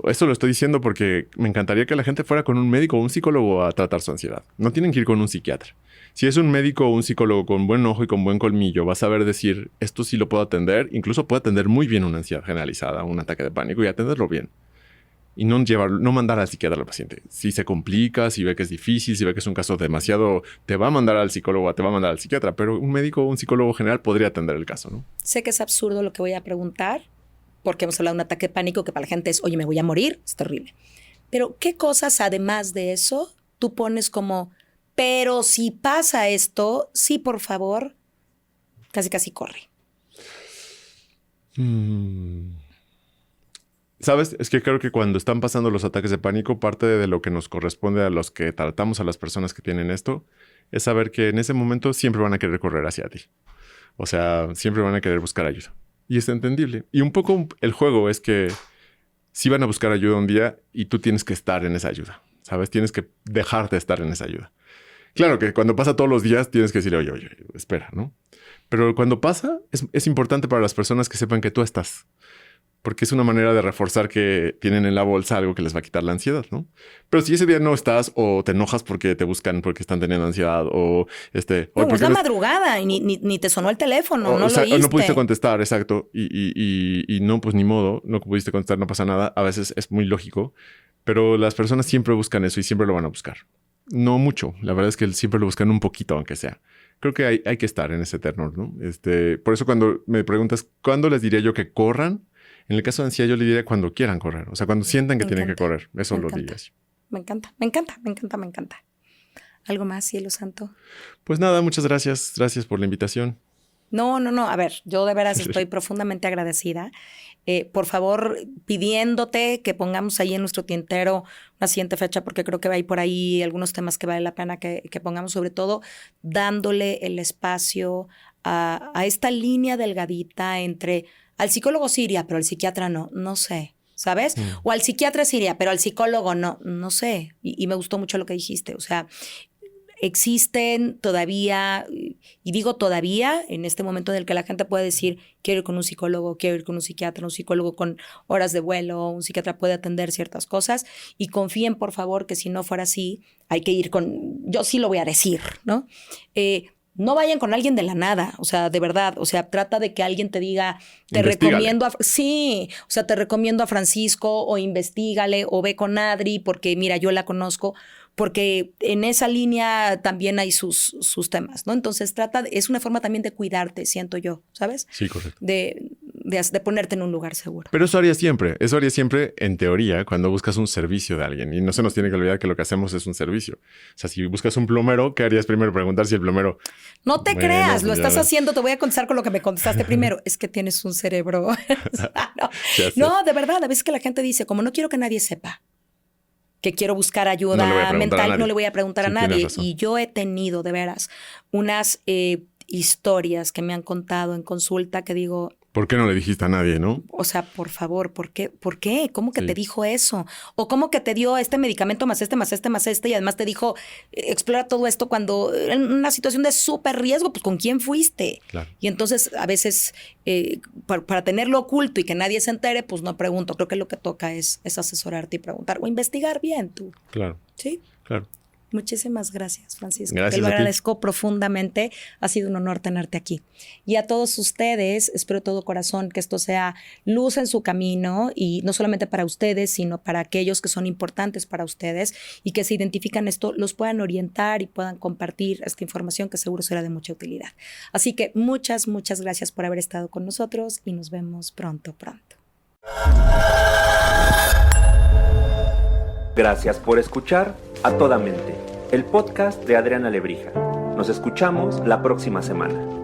Esto lo estoy diciendo porque me encantaría que la gente fuera con un médico o un psicólogo a tratar su ansiedad. No tienen que ir con un psiquiatra. Si es un médico o un psicólogo con buen ojo y con buen colmillo, va a saber decir, esto sí lo puedo atender. Incluso puede atender muy bien una ansiedad generalizada, un ataque de pánico y atenderlo bien. Y no mandar al psiquiatra al paciente. Si se complica, si ve que es difícil, si ve que es un caso demasiado, te va a mandar al psicólogo, te va a mandar al psiquiatra, pero un médico o un psicólogo general podría atender el caso, ¿no? Sé que es absurdo lo que voy a preguntar, porque hemos hablado de un ataque de pánico que para la gente es, oye, me voy a morir, es terrible. Pero, ¿qué cosas además de eso tú pones como, pero si pasa esto, sí, por favor, casi corre? ¿Sabes? Es que creo que cuando están pasando los ataques de pánico, parte de lo que nos corresponde a los que tratamos a las personas que tienen esto, es saber que en ese momento siempre van a querer correr hacia ti. O sea, siempre van a querer buscar ayuda. Y es entendible. Y un poco el juego es que sí van a buscar ayuda un día y tú tienes que estar en esa ayuda. ¿sabes? Tienes que dejar de estar en esa ayuda. Claro que cuando pasa todos los días tienes que decirle, oye, espera, ¿no? Pero cuando pasa, es importante para las personas que sepan que tú estás. Porque es una manera de reforzar que tienen en la bolsa algo que les va a quitar la ansiedad, ¿no? Pero si ese día no estás o te enojas porque te buscan porque están teniendo ansiedad o No, es la madrugada y ni te sonó el teléfono, no lo oíste. No pudiste contestar, exacto. Y no, pues ni modo, no pudiste contestar, no pasa nada. A veces es muy lógico, pero las personas siempre buscan eso y siempre lo van a buscar. No mucho, la verdad es que siempre lo buscan un poquito, aunque sea. Creo que hay que estar en ese tenor, ¿no? Por eso cuando me preguntas, ¿cuándo les diría yo que corran? En el caso de ansiedad yo le diría cuando quieran correr. O sea, cuando sientan que tienen que correr. Eso lo diría así. Me encanta. ¿Algo más, cielo santo? Pues nada, muchas gracias. Gracias por la invitación. No. A ver, yo de veras estoy profundamente agradecida. Por favor, pidiéndote que pongamos ahí en nuestro tintero una siguiente fecha, porque creo que hay por ahí algunos temas que vale la pena que pongamos, sobre todo dándole el espacio a esta línea delgadita entre al psicólogo sí iría, pero al psiquiatra no sé, ¿sabes? O al psiquiatra sí iría, pero al psicólogo no sé. Y me gustó mucho lo que dijiste, o sea, existen todavía, y digo todavía, en este momento en el que la gente puede decir, quiero ir con un psicólogo, quiero ir con un psiquiatra, un psicólogo con horas de vuelo, un psiquiatra puede atender ciertas cosas, y confíen, por favor, que si no fuera así, hay que ir yo sí lo voy a decir, ¿no? No vayan con alguien de la nada, o sea, de verdad, o sea, trata de que alguien te diga, te recomiendo te recomiendo a Francisco o investígale o ve con Adri porque mira, yo la conozco, porque en esa línea también hay sus temas, ¿no? Entonces es una forma también de cuidarte, siento yo, ¿sabes? Sí, correcto. De ponerte en un lugar seguro. Pero eso haría siempre en teoría, cuando buscas un servicio de alguien. Y no se nos tiene que olvidar que lo que hacemos es un servicio. O sea, si buscas un plomero, ¿qué harías primero? Preguntar si el plomero... No te creas, lo estás haciendo, te voy a contestar con lo que me contestaste primero. Es que tienes un cerebro. No, de verdad, a veces que la gente dice, como no quiero que nadie sepa que quiero buscar ayuda mental, no le voy a preguntar a nadie. Y yo he tenido, de veras, unas historias que me han contado en consulta que digo... ¿Por qué no le dijiste a nadie, no? O sea, por favor, ¿por qué? ¿Cómo que te dijo eso? O ¿cómo que te dio este medicamento más este y además te dijo explora todo esto cuando en una situación de súper riesgo? Pues ¿con quién fuiste? Claro. Y entonces a veces para tenerlo oculto y que nadie se entere, pues no pregunto. Creo que lo que toca es asesorarte y preguntar o investigar bien tú. Claro. ¿Sí? Claro. Muchísimas gracias, Francisco. Gracias. Te lo agradezco profundamente. Ha sido un honor tenerte aquí. Y a todos ustedes, espero de todo corazón que esto sea luz en su camino y no solamente para ustedes, sino para aquellos que son importantes para ustedes y que se identifican esto, los puedan orientar y puedan compartir esta información que seguro será de mucha utilidad. Así que muchas gracias por haber estado con nosotros y nos vemos pronto. Gracias por escuchar A Toda Mente, el podcast de Adriana Lebrija. Nos escuchamos la próxima semana.